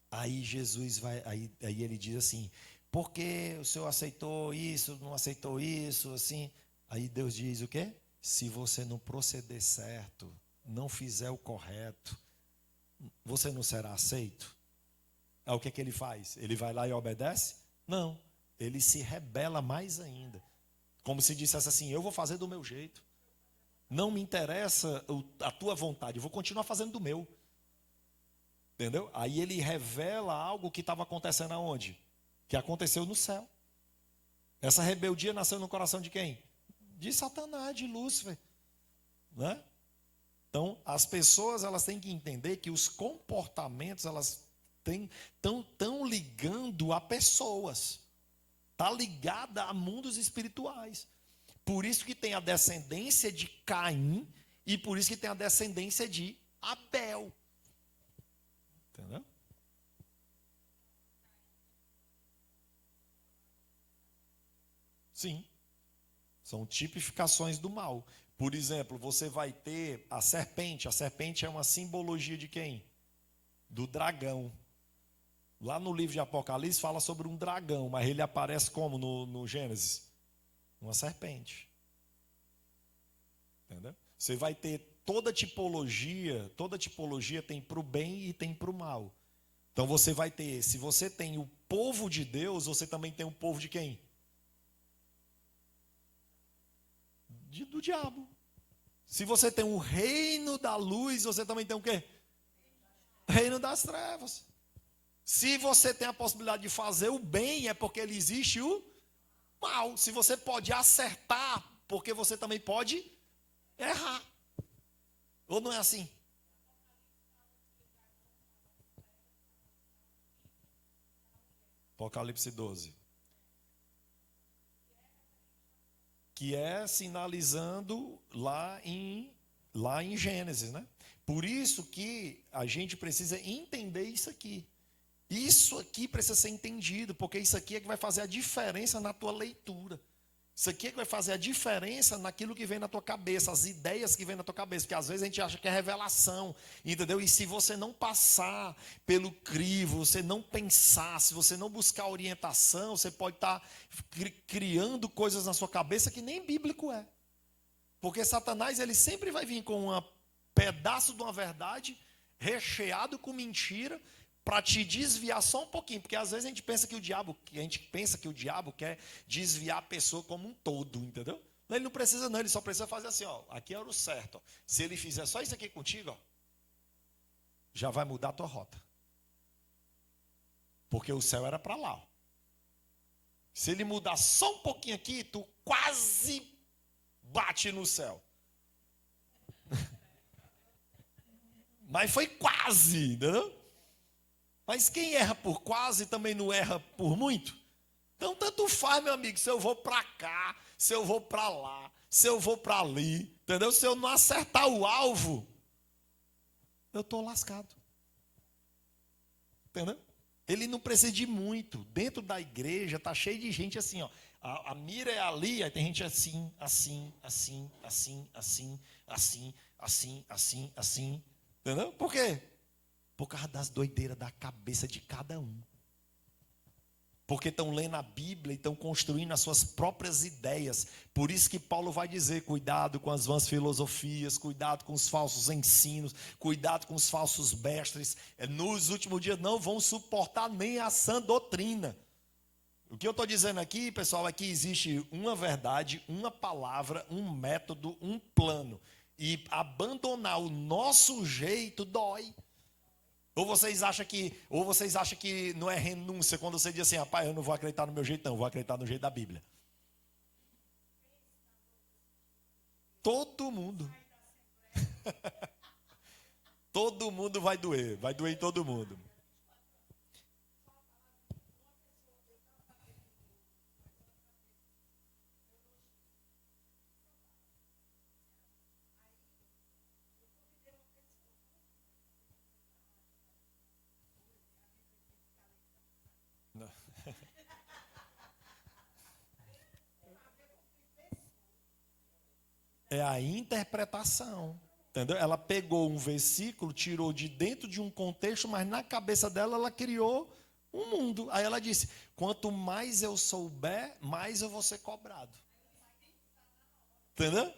S1: Aí Jesus vai, aí ele diz assim, porque o Senhor aceitou isso, não aceitou isso, assim. Aí Deus diz o quê? Se você não proceder certo, não fizer o correto, você não será aceito? Aí o que é que ele faz? Ele vai lá e obedece? Não, ele se rebela mais ainda. Como se dissesse assim, eu vou fazer do meu jeito. Não me interessa a tua vontade, eu vou continuar fazendo do meu. Entendeu? Aí ele revela algo que estava acontecendo aonde? Que aconteceu no céu. Essa rebeldia nasceu no coração de quem? De Satanás, de Lúcifer, né? Então, as pessoas elas têm que entender que os comportamentos elas estão ligando a pessoas. Está ligada a mundos espirituais. Por isso que tem a descendência de Caim e por isso que tem a descendência de Abel. Entendeu? Sim. São tipificações do mal. Por exemplo, você vai ter a serpente. A serpente é uma simbologia de quem? Do dragão. Lá no livro de Apocalipse fala sobre um dragão, mas ele aparece como no Gênesis? Uma serpente. Entendeu? Você vai ter toda tipologia tem para o bem e tem para o mal. Então você vai ter, se você tem o povo de Deus, você também tem o povo de quem? Do diabo. Se você tem o reino da luz, você também tem o quê? Reino das trevas. Se você tem a possibilidade de fazer o bem, é porque ele existe o mal. Se você pode acertar, porque você também pode errar. Ou não é assim? Apocalipse 12. Que é sinalizando lá em Gênesis, né? Por isso que a gente precisa entender isso aqui. Isso aqui precisa ser entendido, porque isso aqui é que vai fazer a diferença na tua leitura. Isso aqui é que vai fazer a diferença naquilo que vem na tua cabeça, as ideias que vem na tua cabeça, porque às vezes a gente acha que é revelação, entendeu? E se você não passar pelo crivo, você não pensar, se você não buscar orientação, você pode estar criando coisas na sua cabeça que nem bíblico é. Porque Satanás, ele sempre vai vir com um pedaço de uma verdade recheado com mentira, para te desviar só um pouquinho, porque às vezes a gente pensa que o diabo quer desviar a pessoa como um todo, entendeu? Ele não precisa não, ele só precisa fazer assim, ó, aqui era o certo, ó. Se ele fizer só isso aqui contigo, ó, já vai mudar a tua rota. Porque o céu era para lá, ó. Se ele mudar só um pouquinho aqui, tu quase bate no céu. Mas foi quase, entendeu? Mas quem erra por quase também não erra por muito. Então tanto faz, meu amigo, se eu vou para cá, se eu vou para lá, se eu vou para ali, entendeu? Se eu não acertar o alvo, eu estou lascado. Entendeu? Ele não precisa de muito. Dentro da igreja está cheio de gente assim, ó. A mira é ali, aí tem gente assim, assim, assim, assim, assim, assim, assim, assim, assim. Entendeu? Por quê? Por causa das doideiras da cabeça de cada um. Porque estão lendo a Bíblia e estão construindo as suas próprias ideias. Por isso que Paulo vai dizer, cuidado com as vãs filosofias, cuidado com os falsos ensinos, cuidado com os falsos mestres. Nos últimos dias não vão suportar nem a sã doutrina. O que eu estou dizendo aqui, pessoal, é que existe uma verdade, uma palavra, um método, um plano. E abandonar o nosso jeito dói. Ou vocês acham que não é renúncia quando você diz assim, rapaz, eu não vou acreditar no meu jeito, não, eu vou acreditar no jeito da Bíblia. Todo mundo. Todo mundo vai doer em todo mundo. É a interpretação, entendeu? Ela pegou um versículo, tirou de dentro de um contexto, mas na cabeça dela ela criou um mundo. Aí ela disse, quanto mais eu souber, mais eu vou ser cobrado. Entendeu?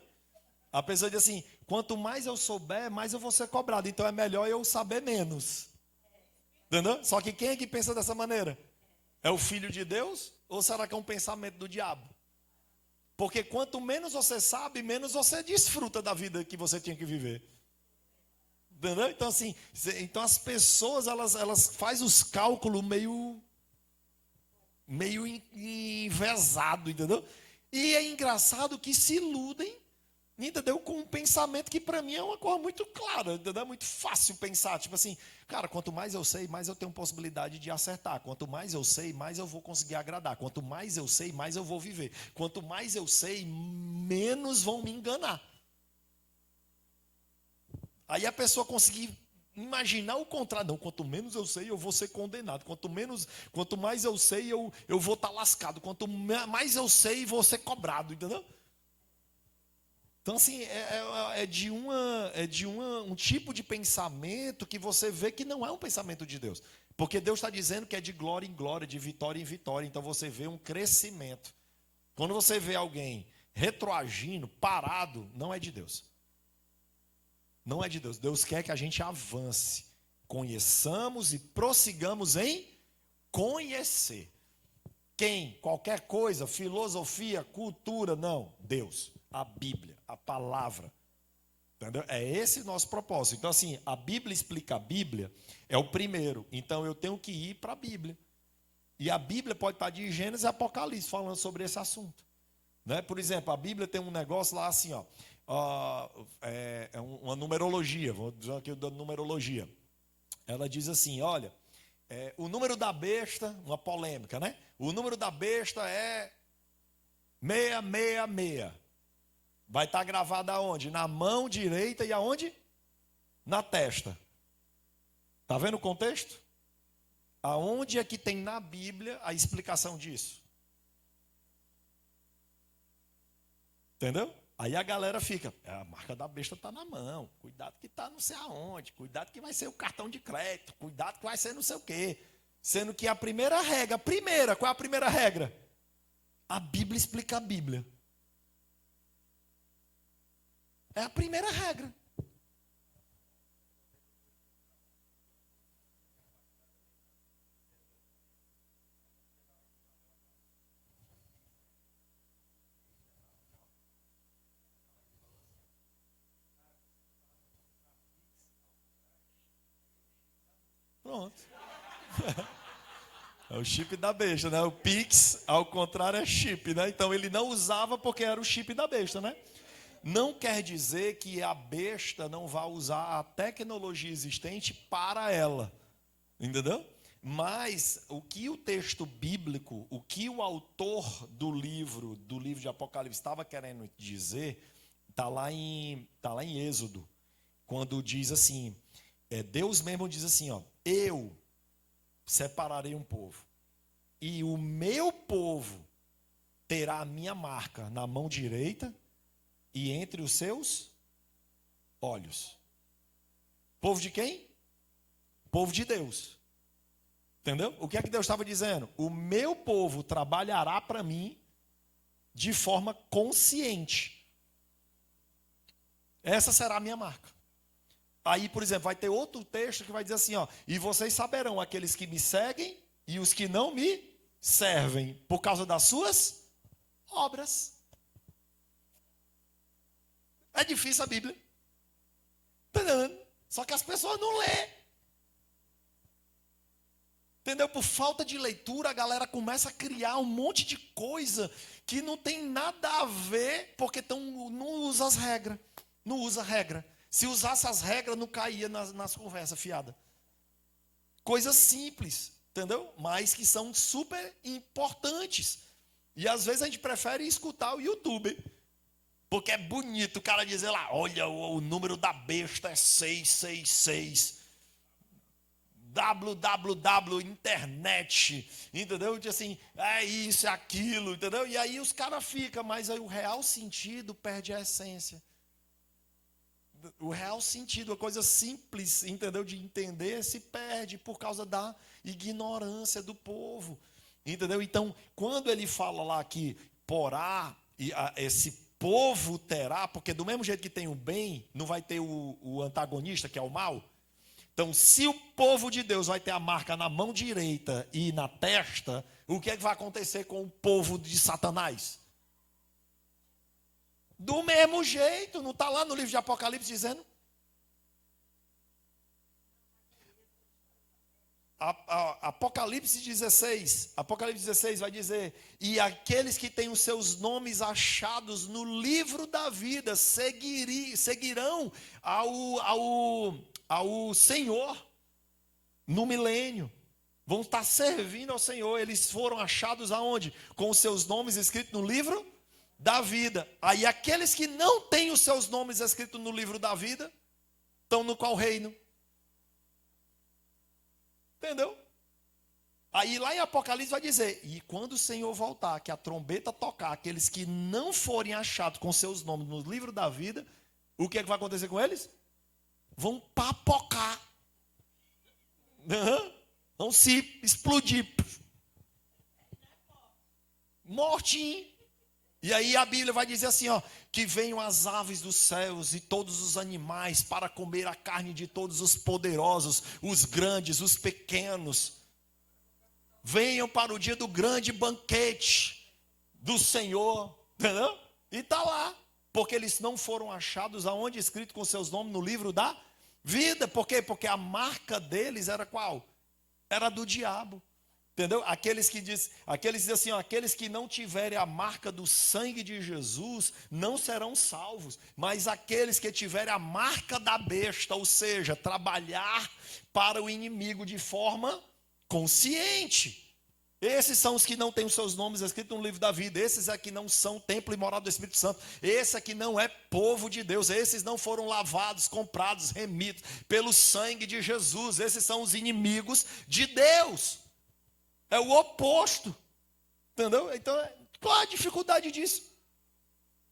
S1: A pessoa diz assim, quanto mais eu souber, mais eu vou ser cobrado. Então é melhor eu saber menos. Entendeu? Só que quem é que pensa dessa maneira? É o filho de Deus? Ou será que é um pensamento do diabo? Porque quanto menos você sabe, menos você desfruta da vida que você tinha que viver. Entendeu? Então assim, então as pessoas elas fazem os cálculos meio envezado, entendeu? E é engraçado que se iludem, entendeu? Com um pensamento que para mim é uma coisa muito clara, entendeu? É muito fácil pensar, tipo assim, cara, quanto mais eu sei, mais eu tenho possibilidade de acertar. Quanto mais eu sei, mais eu vou conseguir agradar. Quanto mais eu sei, mais eu vou viver. Quanto mais eu sei, menos vão me enganar. Aí a pessoa conseguir imaginar o contrário. Não, quanto menos eu sei, eu vou ser condenado. Quanto mais eu sei, eu vou estar lascado. Quanto mais eu sei, vou ser cobrado, entendeu? Então, assim, um tipo de pensamento que você vê que não é um pensamento de Deus. Porque Deus está dizendo que é de glória em glória, de vitória em vitória. Então, você vê um crescimento. Quando você vê alguém retroagindo, parado, não é de Deus. Não é de Deus. Deus quer que a gente avance, conheçamos e prossigamos em conhecer. Quem? Qualquer coisa, filosofia, cultura, não. Deus, a Bíblia, a palavra. Entendeu? É esse o nosso propósito. Então, assim, a Bíblia explica a Bíblia, é o primeiro. Então, eu tenho que ir para a Bíblia. E a Bíblia pode estar de Gênesis e Apocalipse, falando sobre esse assunto. Né? Por exemplo, a Bíblia tem um negócio lá assim, ó, uma numerologia, vou dizer aqui da numerologia. Ela diz assim, olha, o número da besta, uma polêmica, né? O número da besta é 666. Vai estar gravado aonde? Na mão direita e aonde? Na testa. Está vendo o contexto? Aonde é que tem na Bíblia a explicação disso? Entendeu? Aí a galera fica, a marca da besta está na mão, cuidado que está não sei aonde, cuidado que vai ser o cartão de crédito, cuidado que vai ser não sei o quê. Sendo que a primeira regra, qual é a primeira regra? A Bíblia explica a Bíblia. É a primeira regra. Pronto. É o chip da besta, né? O Pix, ao contrário, é chip, né? Então ele não usava porque era o chip da besta, né? Não quer dizer que a besta não vá usar a tecnologia existente para ela. Entendeu? Mas o que o texto bíblico, o que o autor do livro de Apocalipse estava querendo dizer, está lá em Êxodo, quando diz assim, Deus mesmo diz assim, ó, eu separarei um povo, e o meu povo terá a minha marca na mão direita e entre os seus olhos. Povo de quem? Povo de Deus. Entendeu? O que é que Deus estava dizendo? O meu povo trabalhará para mim de forma consciente. Essa será a minha marca. Aí, por exemplo, vai ter outro texto que vai dizer assim, ó, e vocês saberão aqueles que me seguem e os que não me servem por causa das suas obras. É difícil a Bíblia. Só que as pessoas não lêem. Entendeu? Por falta de leitura, a galera começa a criar um monte de coisa que não tem nada a ver, porque não usa as regras. Não usa regra. Se usasse as regras, não caía nas conversas fiadas. Coisas simples, entendeu? Mas que são super importantes. E às vezes a gente prefere escutar o YouTube. Porque é bonito o cara dizer lá, olha, o número da besta é 666. www, internet, entendeu? Assim, é isso, é aquilo, entendeu? E aí os caras ficam, mas aí o real sentido perde a essência. O real sentido, a coisa simples, entendeu? De entender, se perde por causa da ignorância do povo, entendeu? Então, quando ele fala lá que porá, esse povo terá, porque do mesmo jeito que tem o bem, não vai ter o antagonista, que é o mal. Então, se o povo de Deus vai ter a marca na mão direita e na testa, o que é que vai acontecer com o povo de Satanás? Do mesmo jeito, não está lá no livro de Apocalipse dizendo? Apocalipse 16 vai dizer, e aqueles que têm os seus nomes achados no livro da vida seguirão ao Senhor no milênio, vão estar servindo ao Senhor. Eles foram achados aonde? Com os seus nomes escritos no livro da vida. Aí aqueles que não têm os seus nomes escritos no livro da vida, estão no qual reino? Entendeu? Aí lá em Apocalipse vai dizer, e quando o Senhor voltar, que a trombeta tocar, aqueles que não forem achados com seus nomes no livro da vida, o que é que vai acontecer com eles? Vão papocar. Vão se explodir. Mortinho. E aí a Bíblia vai dizer assim, ó, que venham as aves dos céus e todos os animais para comer a carne de todos os poderosos, os grandes, os pequenos. Venham para o dia do grande banquete do Senhor, entendeu? E está lá, porque eles não foram achados aonde escrito com seus nomes no livro da vida. Por quê? Porque a marca deles era qual? Era do diabo. Entendeu? Aqueles que dizem assim, ó, aqueles que não tiverem a marca do sangue de Jesus não serão salvos, mas aqueles que tiverem a marca da besta, ou seja, trabalhar para o inimigo de forma consciente. Esses são os que não têm os seus nomes escritos no livro da vida. Esses aqui não são templo e morada do Espírito Santo. Esse aqui não é povo de Deus. Esses não foram lavados, comprados, remidos pelo sangue de Jesus. Esses são os inimigos de Deus. É o oposto. Entendeu? Então, qual a dificuldade disso?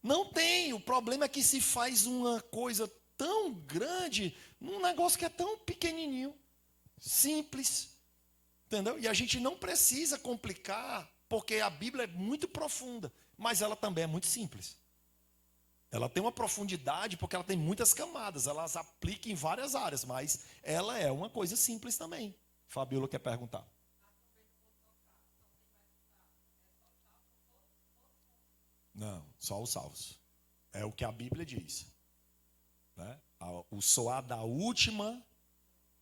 S1: Não tem. O problema é que se faz uma coisa tão grande num negócio que é tão pequenininho, simples. Entendeu? E a gente não precisa complicar, porque a Bíblia é muito profunda, mas ela também é muito simples. Ela tem uma profundidade porque ela tem muitas camadas, ela se aplica em várias áreas, mas ela é uma coisa simples também. Fabiola quer perguntar. Não, só os salvos. É o que a Bíblia diz. Né? O soar da última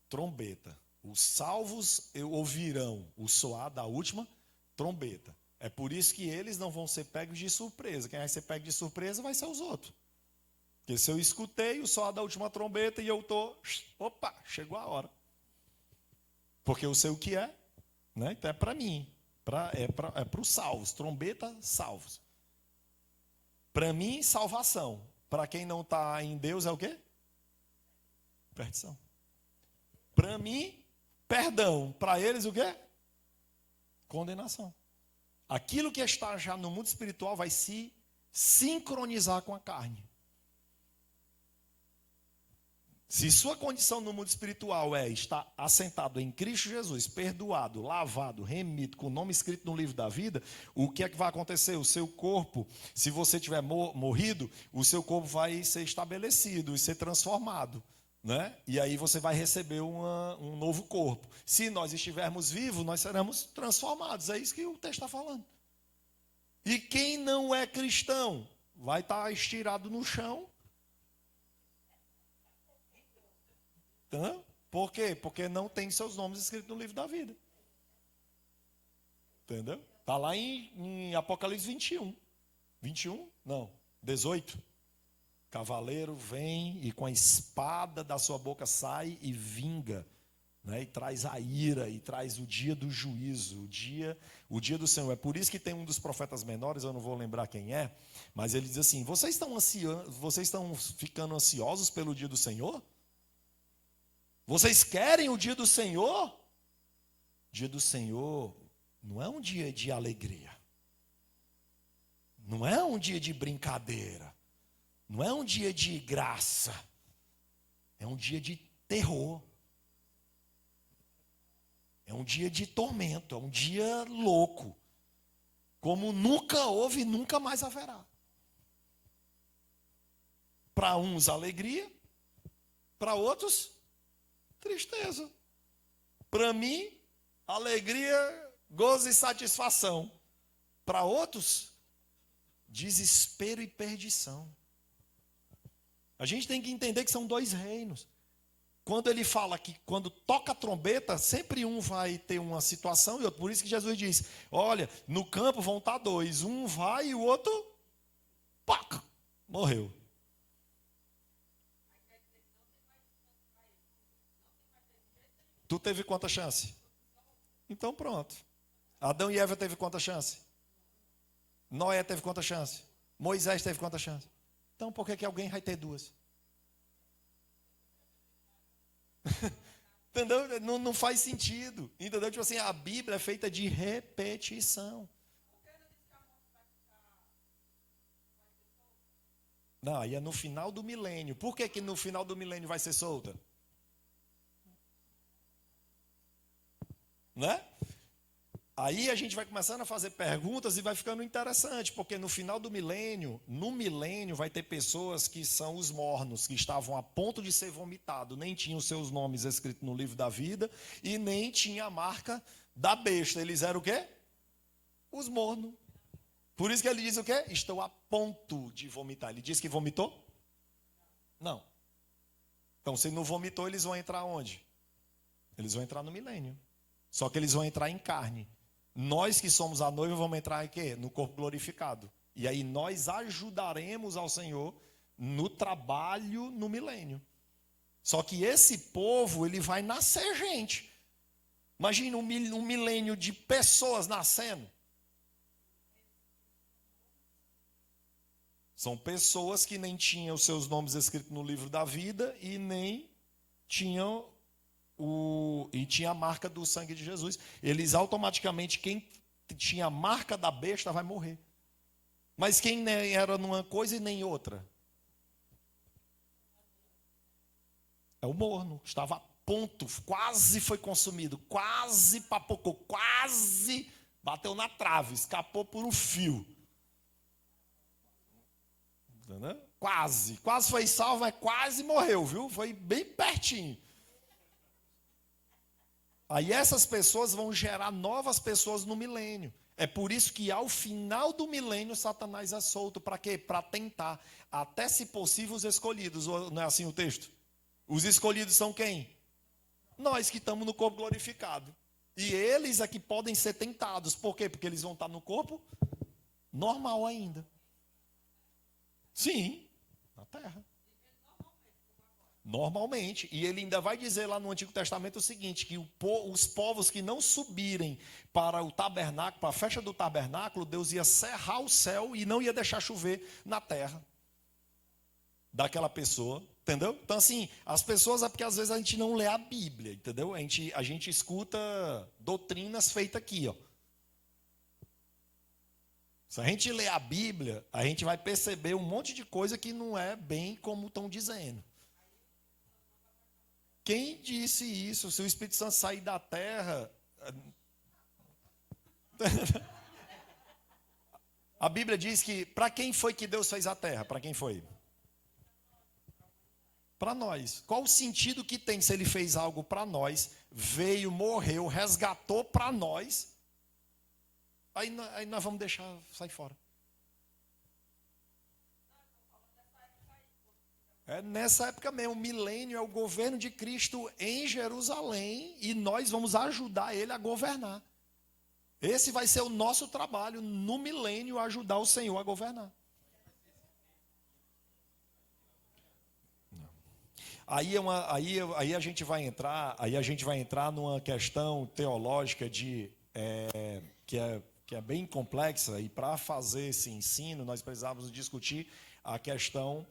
S1: trombeta. Os salvos ouvirão o soar da última trombeta. É por isso que eles não vão ser pegos de surpresa. Quem vai ser pego de surpresa vai ser os outros. Porque se eu escutei o soar da última trombeta e eu estou... Opa, chegou a hora. Porque eu sei o que é. Né? Então é para mim. É para os salvos. Trombeta, salvos. Para mim, salvação. Para quem não está em Deus é o quê? Perdição. Para mim... Perdão, para eles o quê? Condenação. Aquilo que está já no mundo espiritual vai se sincronizar com a carne. Se sua condição no mundo espiritual é estar assentado em Cristo Jesus, perdoado, lavado, remido, com o nome escrito no livro da vida, o que é que vai acontecer? O seu corpo, se você tiver morrido, o seu corpo vai ser estabelecido e ser transformado. Né? E aí você vai receber um novo corpo. Se nós estivermos vivos, nós seremos transformados. É isso que o texto está falando. E quem não é cristão vai estar estirado no chão. Por quê? Porque não tem seus nomes escritos no livro da vida. Entendeu? Está lá em Apocalipse 21. 21? Não, 18. Cavaleiro vem e com a espada da sua boca sai e vinga, né? E traz a ira, e traz o dia do juízo, o dia do Senhor. É por isso que tem um dos profetas menores, eu não vou lembrar quem é, mas ele diz assim, vocês estão ficando ansiosos pelo dia do Senhor? Vocês querem o dia do Senhor? O dia do Senhor não é um dia de alegria, não é um dia de brincadeira, não é um dia de graça, é um dia de terror, é um dia de tormento, é um dia louco, como nunca houve e nunca mais haverá. Para uns alegria, para outros tristeza. Para mim, alegria, gozo e satisfação. Para outros, desespero e perdição. A gente tem que entender que são dois reinos. Quando ele fala que quando toca a trombeta, sempre um vai ter uma situação e outro. Por isso que Jesus diz, olha, no campo vão estar dois. Um vai e o outro, pac, morreu. Tu teve quanta chance? Então pronto. Adão e Eva teve quanta chance? Noé teve quanta chance? Moisés teve quanta chance? Então por que alguém vai ter duas? Entendeu? Não faz sentido. Entendeu? Tipo assim, a Bíblia é feita de repetição. Não, aí é no final do milênio. Por que no final do milênio vai ser solta? Né? Aí a gente vai começando a fazer perguntas e vai ficando interessante, porque no final do milênio, no milênio vai ter pessoas que são os mornos, que estavam a ponto de ser vomitados, nem tinham seus nomes escritos no livro da vida e nem tinha a marca da besta. Eles eram o quê? Os mornos. Por isso que ele diz o quê? Estou a ponto de vomitar. Ele diz que vomitou? Não. Então, se não vomitou, eles vão entrar onde? Eles vão entrar no milênio. Só que eles vão entrar em carne. Nós que somos a noiva vamos entrar em quê? No corpo glorificado. E aí nós ajudaremos ao Senhor no trabalho no milênio. Só que esse povo, ele vai nascer gente. Imagina um milênio de pessoas nascendo. São pessoas que nem tinham os seus nomes escritos no livro da vida e nem tinham tinha a marca do sangue de Jesus. Eles automaticamente, quem tinha a marca da besta vai morrer. Mas quem nem era numa coisa e nem outra? É o morno. Estava a ponto, quase foi consumido, quase papocou, quase bateu na trave, escapou por um fio. Entendeu? Quase foi salvo, mas quase morreu, viu? Foi bem pertinho. Aí essas pessoas vão gerar novas pessoas no milênio. É por isso que ao final do milênio Satanás é solto. Para quê? Para tentar, até se possível, os escolhidos. Não é assim o texto? Os escolhidos são quem? Nós que estamos no corpo glorificado. E eles é que podem ser tentados. Por quê? Porque eles vão estar no corpo normal ainda. Sim, na terra. Normalmente. E ele ainda vai dizer lá no Antigo Testamento o seguinte, que os povos que não subirem para o tabernáculo, para a festa do tabernáculo, Deus ia cerrar o céu e não ia deixar chover na terra daquela pessoa, entendeu? Então assim, as pessoas é porque às vezes a gente não lê a Bíblia, entendeu? A gente escuta doutrinas feitas aqui, ó. Se a gente ler a Bíblia, a gente vai perceber um monte de coisa que não é bem como estão dizendo. Quem disse isso? Se o Espírito Santo sair da terra... A Bíblia diz que para quem foi que Deus fez a terra? Para quem foi? Para nós. Qual o sentido que tem se ele fez algo para nós, veio, morreu, resgatou para nós, aí nós vamos deixar sair fora? É nessa época mesmo, o milênio é o governo de Cristo em Jerusalém e nós vamos ajudar ele a governar. Esse vai ser o nosso trabalho no milênio, ajudar o Senhor a governar. Aí a gente vai entrar numa questão teológica que é bem complexa, e para fazer esse ensino nós precisávamos discutir a questão,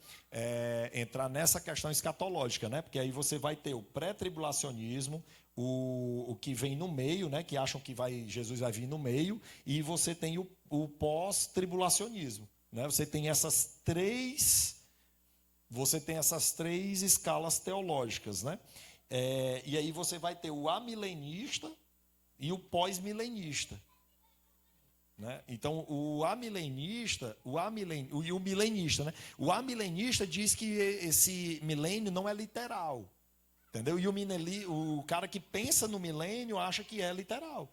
S1: entrar nessa questão escatológica, né? Porque aí você vai ter o pré-tribulacionismo, o que vem no meio, né? Que acham que Jesus vai vir no meio, e você tem o pós-tribulacionismo, né? Você tem essas três escalas teológicas, né? E aí você vai ter o amilenista e o pós-milenista. Né? Então, o amilenista, e o milenista, né? O amilenista diz que esse milênio não é literal, entendeu? E o cara que pensa no milênio acha que é literal,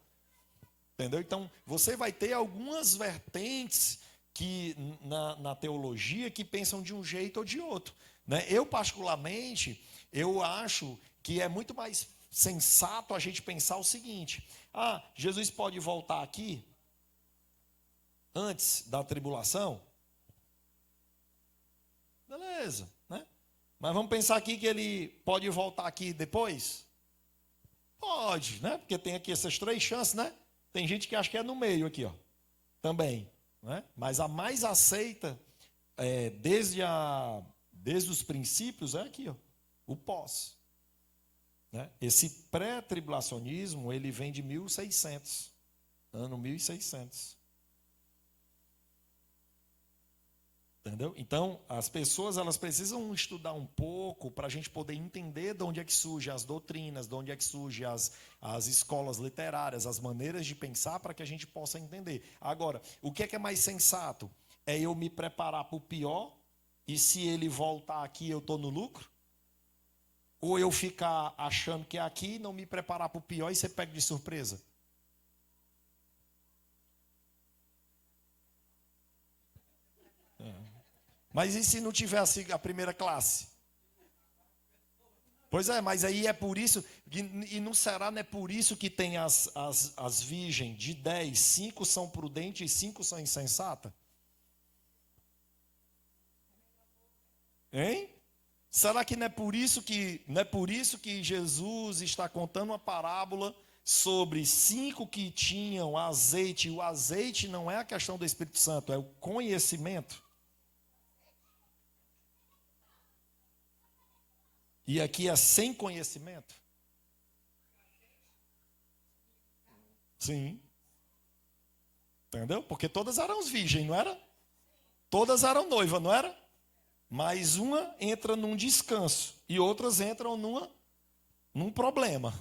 S1: entendeu? Então, você vai ter algumas vertentes que na teologia que pensam de um jeito ou de outro, né? Eu particularmente, eu acho que é muito mais sensato a gente pensar o seguinte: Jesus pode voltar aqui antes da tribulação? Beleza, né? Mas vamos pensar aqui que ele pode voltar aqui depois? Pode, né? Porque tem aqui essas três chances, né? Tem gente que acha que é no meio aqui, ó. Também, né? Mas a mais aceita, desde os princípios, é aqui, ó, o pós. né? Esse pré-tribulacionismo, ele vem de 1600, ano 1600. Entendeu? Então, as pessoas elas precisam estudar um pouco para a gente poder entender de onde é que surgem as doutrinas, de onde é que surgem as escolas literárias, as maneiras de pensar, para que a gente possa entender. Agora, o que é mais sensato? É eu me preparar para o pior e se ele voltar aqui eu estou no lucro? Ou eu ficar achando que é aqui, não me preparar para o pior e ser pego de surpresa? Mas e se não tivesse a primeira classe? Pois é, mas aí é por isso, e não será, não é por isso que tem as virgens de 10, 5 são prudentes e 5 são insensatas? Hein? Será que não é por isso que Jesus está contando uma parábola sobre 5 que tinham azeite, e o azeite não é a questão do Espírito Santo, é o conhecimento? E aqui é sem conhecimento? Sim. Entendeu? Porque todas eram virgens, não era? Todas eram noivas, não era? Mas uma entra num descanso e outras entram num problema.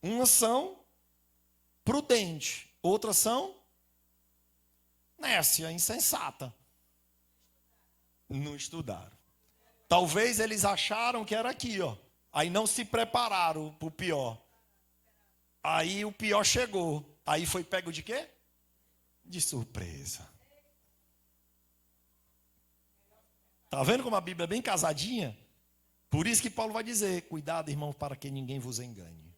S1: Umas são prudentes, outras são nécia, insensata. Não estudaram. Talvez eles acharam que era aqui, ó. Aí não se prepararam para o pior. Aí o pior chegou. Aí foi pego de quê? De surpresa. Tá vendo como a Bíblia é bem casadinha? Por isso que Paulo vai dizer: cuidado, irmão, para que ninguém vos engane.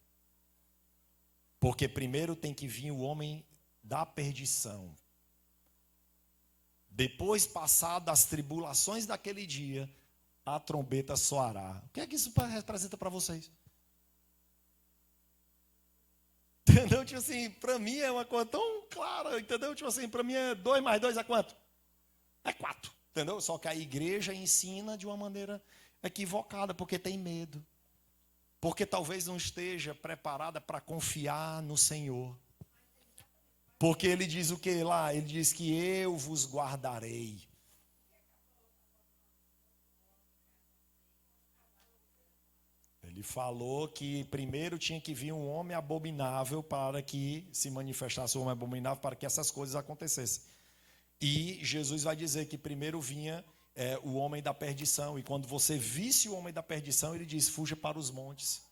S1: Porque primeiro tem que vir o homem da perdição. Depois, passadas as tribulações daquele dia, a trombeta soará. O que é que isso representa para vocês? Entendeu? Tipo assim, para mim é uma coisa tão clara, entendeu? Tipo assim, para mim é 2 mais 2 é quanto? É 4, entendeu? Só que a igreja ensina de uma maneira equivocada, porque tem medo. Porque talvez não esteja preparada para confiar no Senhor. Porque ele diz o que lá? Ele diz que eu vos guardarei. Ele falou que primeiro tinha que vir um homem abominável para que se manifestasse o homem abominável, para que essas coisas acontecessem. E Jesus vai dizer que primeiro vinha o homem da perdição. E quando você visse o homem da perdição, ele diz: fuja para os montes.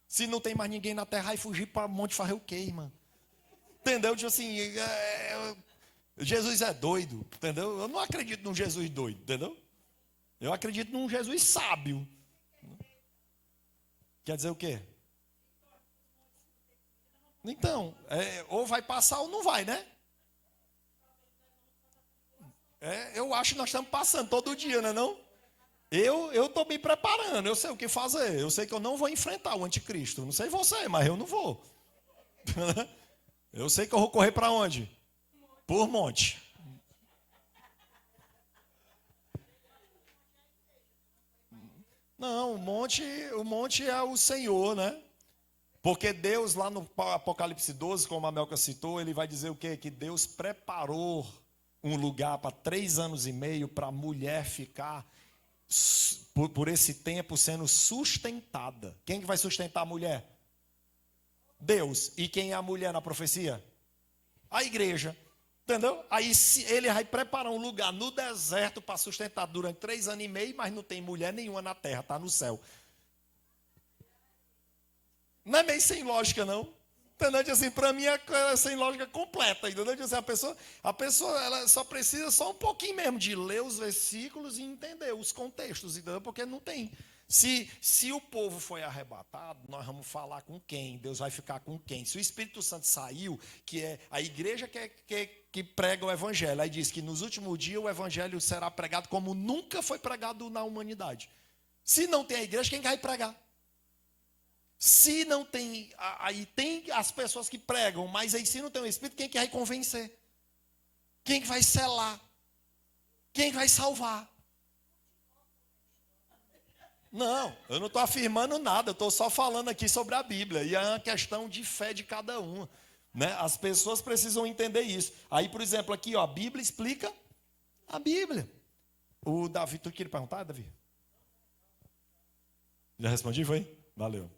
S1: Se não tem mais ninguém na terra, aí fugir para o monte fazer o quê, irmão? Entendeu? Tipo assim, Jesus é doido, entendeu? Eu não acredito num Jesus doido, entendeu? Eu acredito num Jesus sábio. Quer dizer o quê? Então, ou vai passar ou não vai, né? Eu acho que nós estamos passando todo dia, não é não? Eu estou me preparando, eu sei o que fazer. Eu sei que eu não vou enfrentar o anticristo. Não sei você, mas eu não vou. Eu sei que eu vou correr para onde? Por monte. Não, o monte é o Senhor, né? Porque Deus, lá no Apocalipse 12, como a Melca citou, ele vai dizer o quê? Que Deus preparou um lugar para 3 anos e meio para a mulher ficar por esse tempo sendo sustentada. Quem que vai sustentar a mulher? Deus. E quem é a mulher na profecia? A igreja. Entendeu? Aí ele vai preparar um lugar no deserto para sustentar durante 3 anos e meio, mas não tem mulher nenhuma na terra, está no céu. Não é meio sem lógica, não. Entendeu? Assim, para mim é sem lógica completa. Entendeu? Assim, a pessoa ela só precisa só um pouquinho mesmo de ler os versículos e entender os contextos, entendeu? Porque não tem. Se o povo foi arrebatado, nós vamos falar com quem? Deus vai ficar com quem? Se o Espírito Santo saiu, que é a igreja que prega o evangelho, aí diz que nos últimos dias o evangelho será pregado como nunca foi pregado na humanidade. Se não tem a igreja, quem vai pregar? Se não tem, aí tem as pessoas que pregam, mas aí se não tem o Espírito, quem que vai convencer? Quem que vai selar? Quem que vai salvar? Não, eu não estou afirmando nada, eu estou só falando aqui sobre a Bíblia. E é uma questão de fé de cada um, né? As pessoas precisam entender isso. Aí, por exemplo, aqui, ó, a Bíblia explica a Bíblia. O Davi, tu queria perguntar, Davi? Já respondi, foi? Valeu.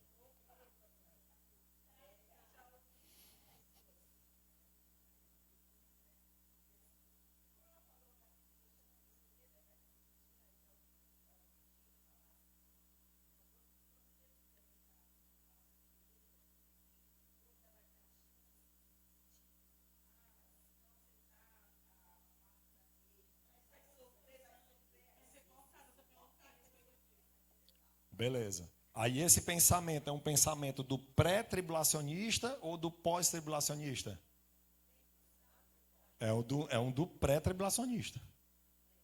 S1: Beleza. Aí esse pensamento é um pensamento do pré-tribulacionista ou do pós-tribulacionista? É um do pré-tribulacionista.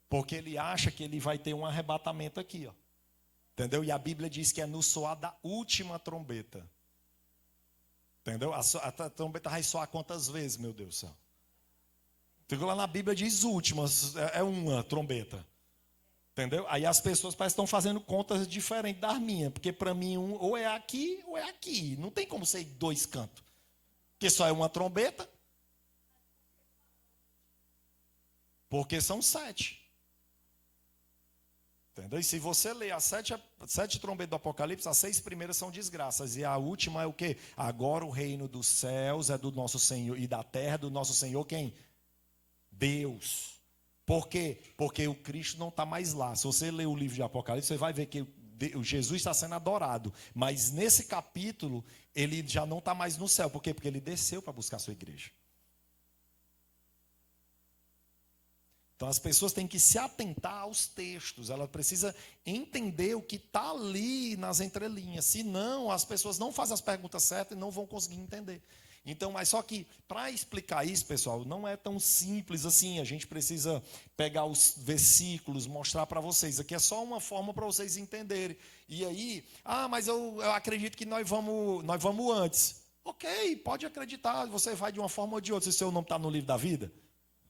S1: Porque ele acha que ele vai ter um arrebatamento aqui, ó. Entendeu? E a Bíblia diz que é no soar da última trombeta. Entendeu? A trombeta vai soar quantas vezes, meu Deus do céu? Lá na Bíblia diz últimas, é uma trombeta. Entendeu? Aí as pessoas parecem que estão fazendo contas diferentes das minhas, porque para mim ou é aqui ou é aqui. Não tem como ser dois cantos. Porque só é uma trombeta. Porque são 7. Entendeu? E se você ler as sete trombetas do Apocalipse, as 6 primeiras são desgraças. E a última é o quê? Agora o reino dos céus é do nosso Senhor, e da terra é do nosso Senhor quem? Deus. Por quê? Porque o Cristo não está mais lá. Se você ler o livro de Apocalipse, você vai ver que o Jesus está sendo adorado. Mas nesse capítulo, ele já não está mais no céu. Por quê? Porque ele desceu para buscar a sua igreja. Então as pessoas têm que se atentar aos textos. Ela precisa entender o que está ali nas entrelinhas. Senão, as pessoas não fazem as perguntas certas e não vão conseguir entender. Então, mas só que para explicar isso, pessoal, não é tão simples assim. A gente precisa pegar os versículos, mostrar para vocês. Aqui é só uma forma para vocês entenderem. E aí, mas eu acredito que nós vamos antes. Ok, pode acreditar. Você vai de uma forma ou de outra. Se o seu nome está no livro da vida,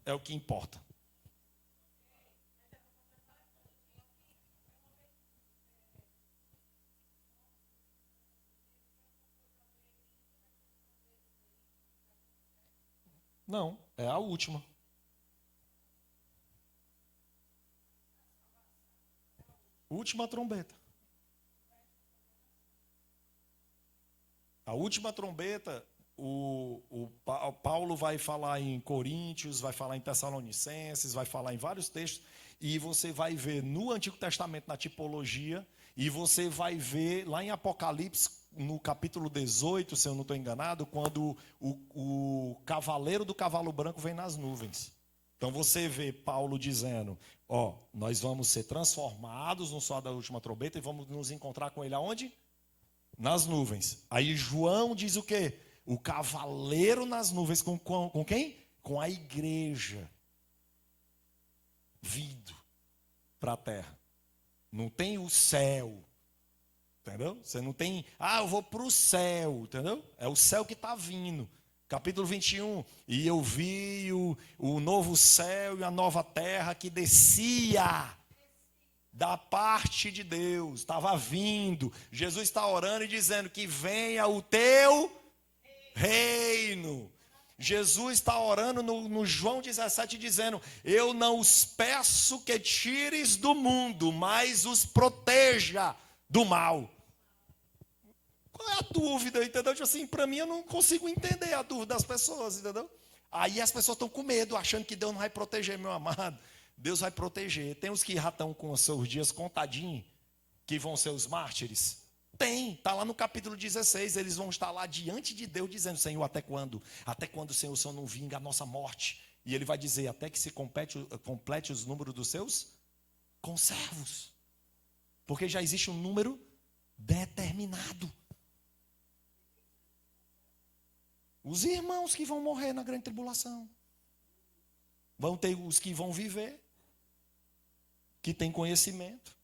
S1: é o que importa. Não, é a última. Última trombeta. A última trombeta, Paulo vai falar em Coríntios, vai falar em Tessalonicenses, vai falar em vários textos, e você vai ver no Antigo Testamento, na tipologia, e você vai ver lá em Apocalipse, no capítulo 18, se eu não estou enganado, quando o cavaleiro do cavalo branco vem nas nuvens. Então você vê Paulo dizendo, nós vamos ser transformados no sol da última trombeta e vamos nos encontrar com ele aonde? Nas nuvens. Aí João diz o quê? O cavaleiro nas nuvens com quem? Com a igreja vindo para a terra. Não tem o céu. Entendeu? Você não tem, eu vou para o céu, entendeu? É o céu que está vindo. Capítulo 21. E eu vi o novo céu e a nova terra que descia da parte de Deus, estava vindo. Jesus está orando e dizendo que venha o teu reino. Jesus está orando no João 17 dizendo, eu não os peço que tires do mundo, mas os proteja do mal. Qual é a dúvida, entendeu? Tipo assim, para mim eu não consigo entender a dúvida das pessoas, entendeu? Aí as pessoas estão com medo, achando que Deus não vai proteger, meu amado. Deus vai proteger. Tem os que já estão com os seus dias contadinhos, que vão ser os mártires? Tem, está lá no capítulo 16, eles vão estar lá diante de Deus dizendo, Senhor, até quando? Até quando, Senhor, o Senhor não vinga a nossa morte? E ele vai dizer, até que se complete os números dos seus conservos. Porque já existe um número determinado. Os irmãos que vão morrer na grande tribulação. Vão ter os que vão viver, que têm conhecimento,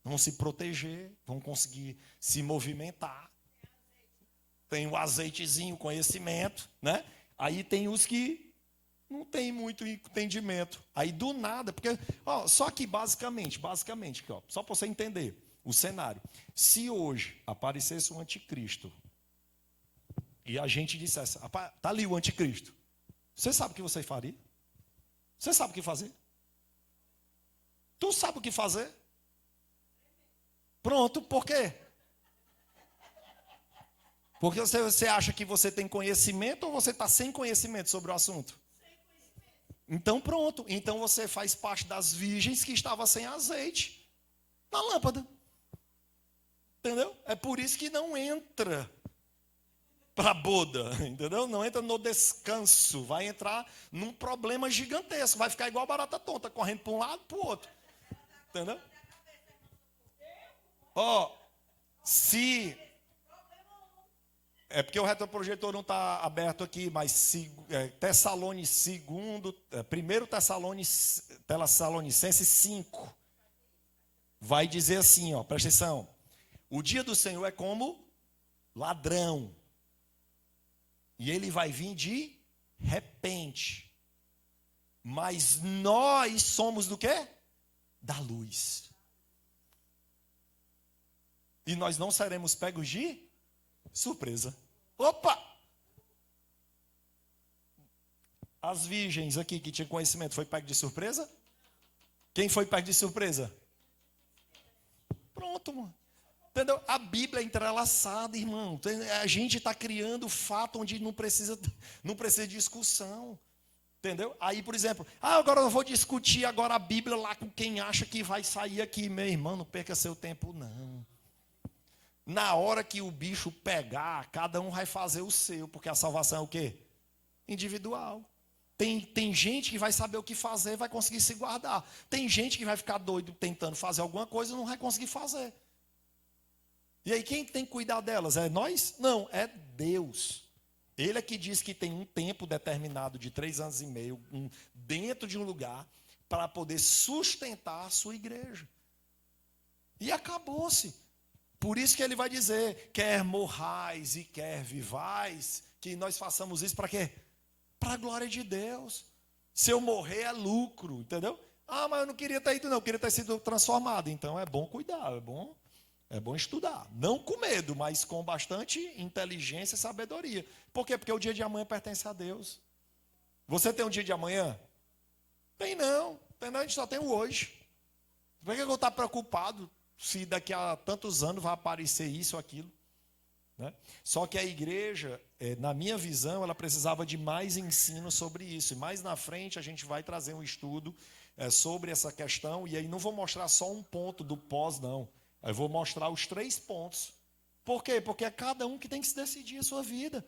S1: vão se proteger, vão conseguir se movimentar. Tem o azeitezinho, conhecimento, né? Aí tem os que não tem muito entendimento. Aí do nada, porque, só que basicamente, só para você entender, o cenário. Se hoje aparecesse um anticristo e a gente dissesse, rapaz, tá ali o anticristo, você sabe o que você faria? Você sabe o que fazer? Tu sabe o que fazer? Pronto, por quê? Porque você acha que você tem conhecimento ou você está sem conhecimento sobre o assunto? Então pronto, então você faz parte das virgens que estavam sem azeite na lâmpada. Entendeu? É por isso que não entra para a boda, entendeu? Não entra no descanso, vai entrar num problema gigantesco, vai ficar igual barata tonta, correndo para um lado para o outro. Entendeu? Se... É porque o retroprojetor não está aberto aqui, mas primeiro Tessalonicenses 5, vai dizer assim, ó, presta atenção. O dia do Senhor é como ladrão. E ele vai vir de repente. Mas nós somos do quê? Da luz. E nós não seremos pegos de surpresa. Opa! As virgens aqui que tinham conhecimento, foi pego de surpresa? Quem foi pego de surpresa? Pronto, mano. Entendeu? A Bíblia é entrelaçada, irmão. A gente está criando fato onde não precisa de discussão. Entendeu? Aí, por exemplo, agora eu vou discutir agora a Bíblia lá com quem acha que vai sair aqui. Meu irmão, não perca seu tempo, não. Na hora que o bicho pegar, cada um vai fazer o seu, porque a salvação é o quê? Individual. Tem gente que vai saber o que fazer, vai conseguir se guardar. Tem gente que vai ficar doido tentando fazer alguma coisa e não vai conseguir fazer. E aí quem tem que cuidar delas? É nós? Não, é Deus. Ele é que diz que tem um tempo determinado de 3 anos e meio, dentro de um lugar, para poder sustentar a sua igreja. E acabou-se. Por isso que ele vai dizer, quer morrais e quer vivais, que nós façamos isso para quê? Para a glória de Deus. Se eu morrer é lucro, entendeu? Mas eu não queria ter ido não, eu queria ter sido transformado. Então é bom cuidar, é bom estudar. Não com medo, mas com bastante inteligência e sabedoria. Por quê? Porque o dia de amanhã pertence a Deus. Você tem um dia de amanhã? Tem não, a gente só tem o hoje. Por que eu vou estar preocupado se daqui a tantos anos vai aparecer isso ou aquilo? Né? Só que a igreja, na minha visão, ela precisava de mais ensino sobre isso. E mais na frente a gente vai trazer um estudo sobre essa questão. E aí não vou mostrar só um ponto do pós, não. Eu vou mostrar os 3 pontos. Por quê? Porque é cada um que tem que se decidir a sua vida.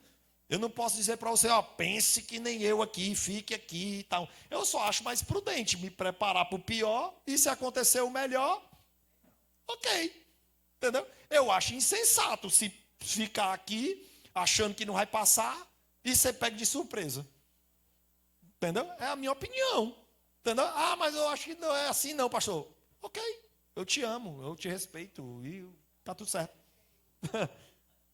S1: Eu não posso dizer para você, pense que nem eu aqui, fique aqui e tal. Eu só acho mais prudente me preparar para o pior e se acontecer o melhor, ok. Entendeu? Eu acho insensato se ficar aqui achando que não vai passar e ser pego de surpresa. Entendeu? É a minha opinião. Entendeu? Mas eu acho que não é assim não, pastor. Ok, eu te amo, eu te respeito e tá tudo certo.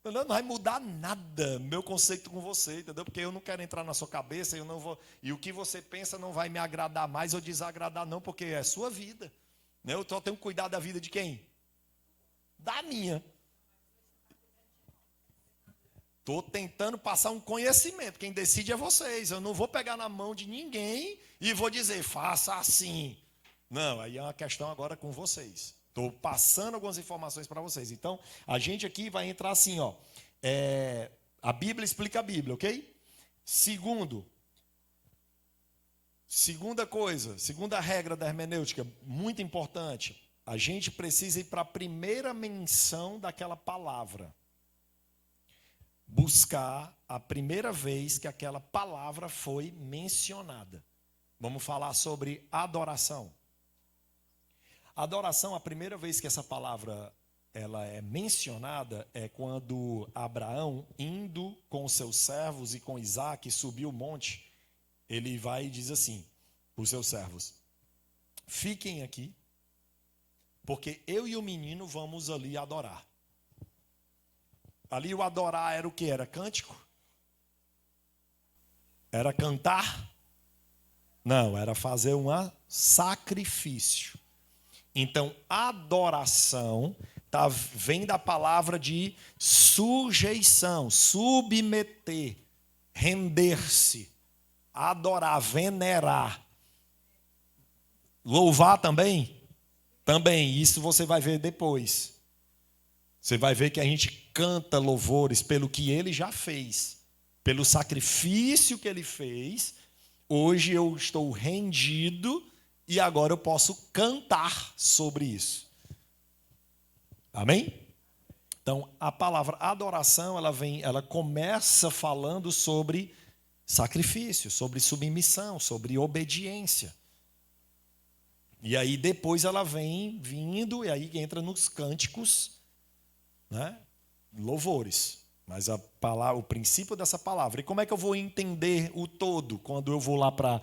S1: Não vai mudar nada meu conceito com você, entendeu? Porque eu não quero entrar na sua cabeça, eu não vou. E o que você pensa não vai me agradar mais ou desagradar, não, porque é sua vida. Né? Eu só tenho que cuidar da vida de quem? Da minha. Estou tentando passar um conhecimento. Quem decide é vocês. Eu não vou pegar na mão de ninguém e vou dizer, faça assim. Não, aí é uma questão agora com vocês. Estou passando algumas informações para vocês. Então, a gente aqui vai entrar assim, a Bíblia explica a Bíblia, ok? Segunda coisa, segunda regra da hermenêutica, muito importante. A gente precisa ir para a primeira menção daquela palavra. Buscar a primeira vez que aquela palavra foi mencionada. Vamos falar sobre adoração. Adoração, a primeira vez que essa palavra ela é mencionada é quando Abraão, indo com os seus servos e com Isaac, subiu o monte. Ele vai e diz assim, os seus servos, fiquem aqui, porque eu e o menino vamos ali adorar. Ali o adorar era o que? Era cântico? Era cantar? Não, era fazer um sacrifício. Então, adoração vem da palavra de sujeição, submeter, render-se, adorar, venerar. Louvar também? Também, isso você vai ver depois. Você vai ver que a gente canta louvores pelo que ele já fez, pelo sacrifício que ele fez. Hoje eu estou rendido e agora eu posso cantar sobre isso. Amém? Então, a palavra adoração, ela começa falando sobre sacrifício, sobre submissão, sobre obediência. E aí depois ela vem vindo, e aí entra nos cânticos, né? Louvores. Mas o princípio dessa palavra. E como é que eu vou entender o todo quando eu vou lá para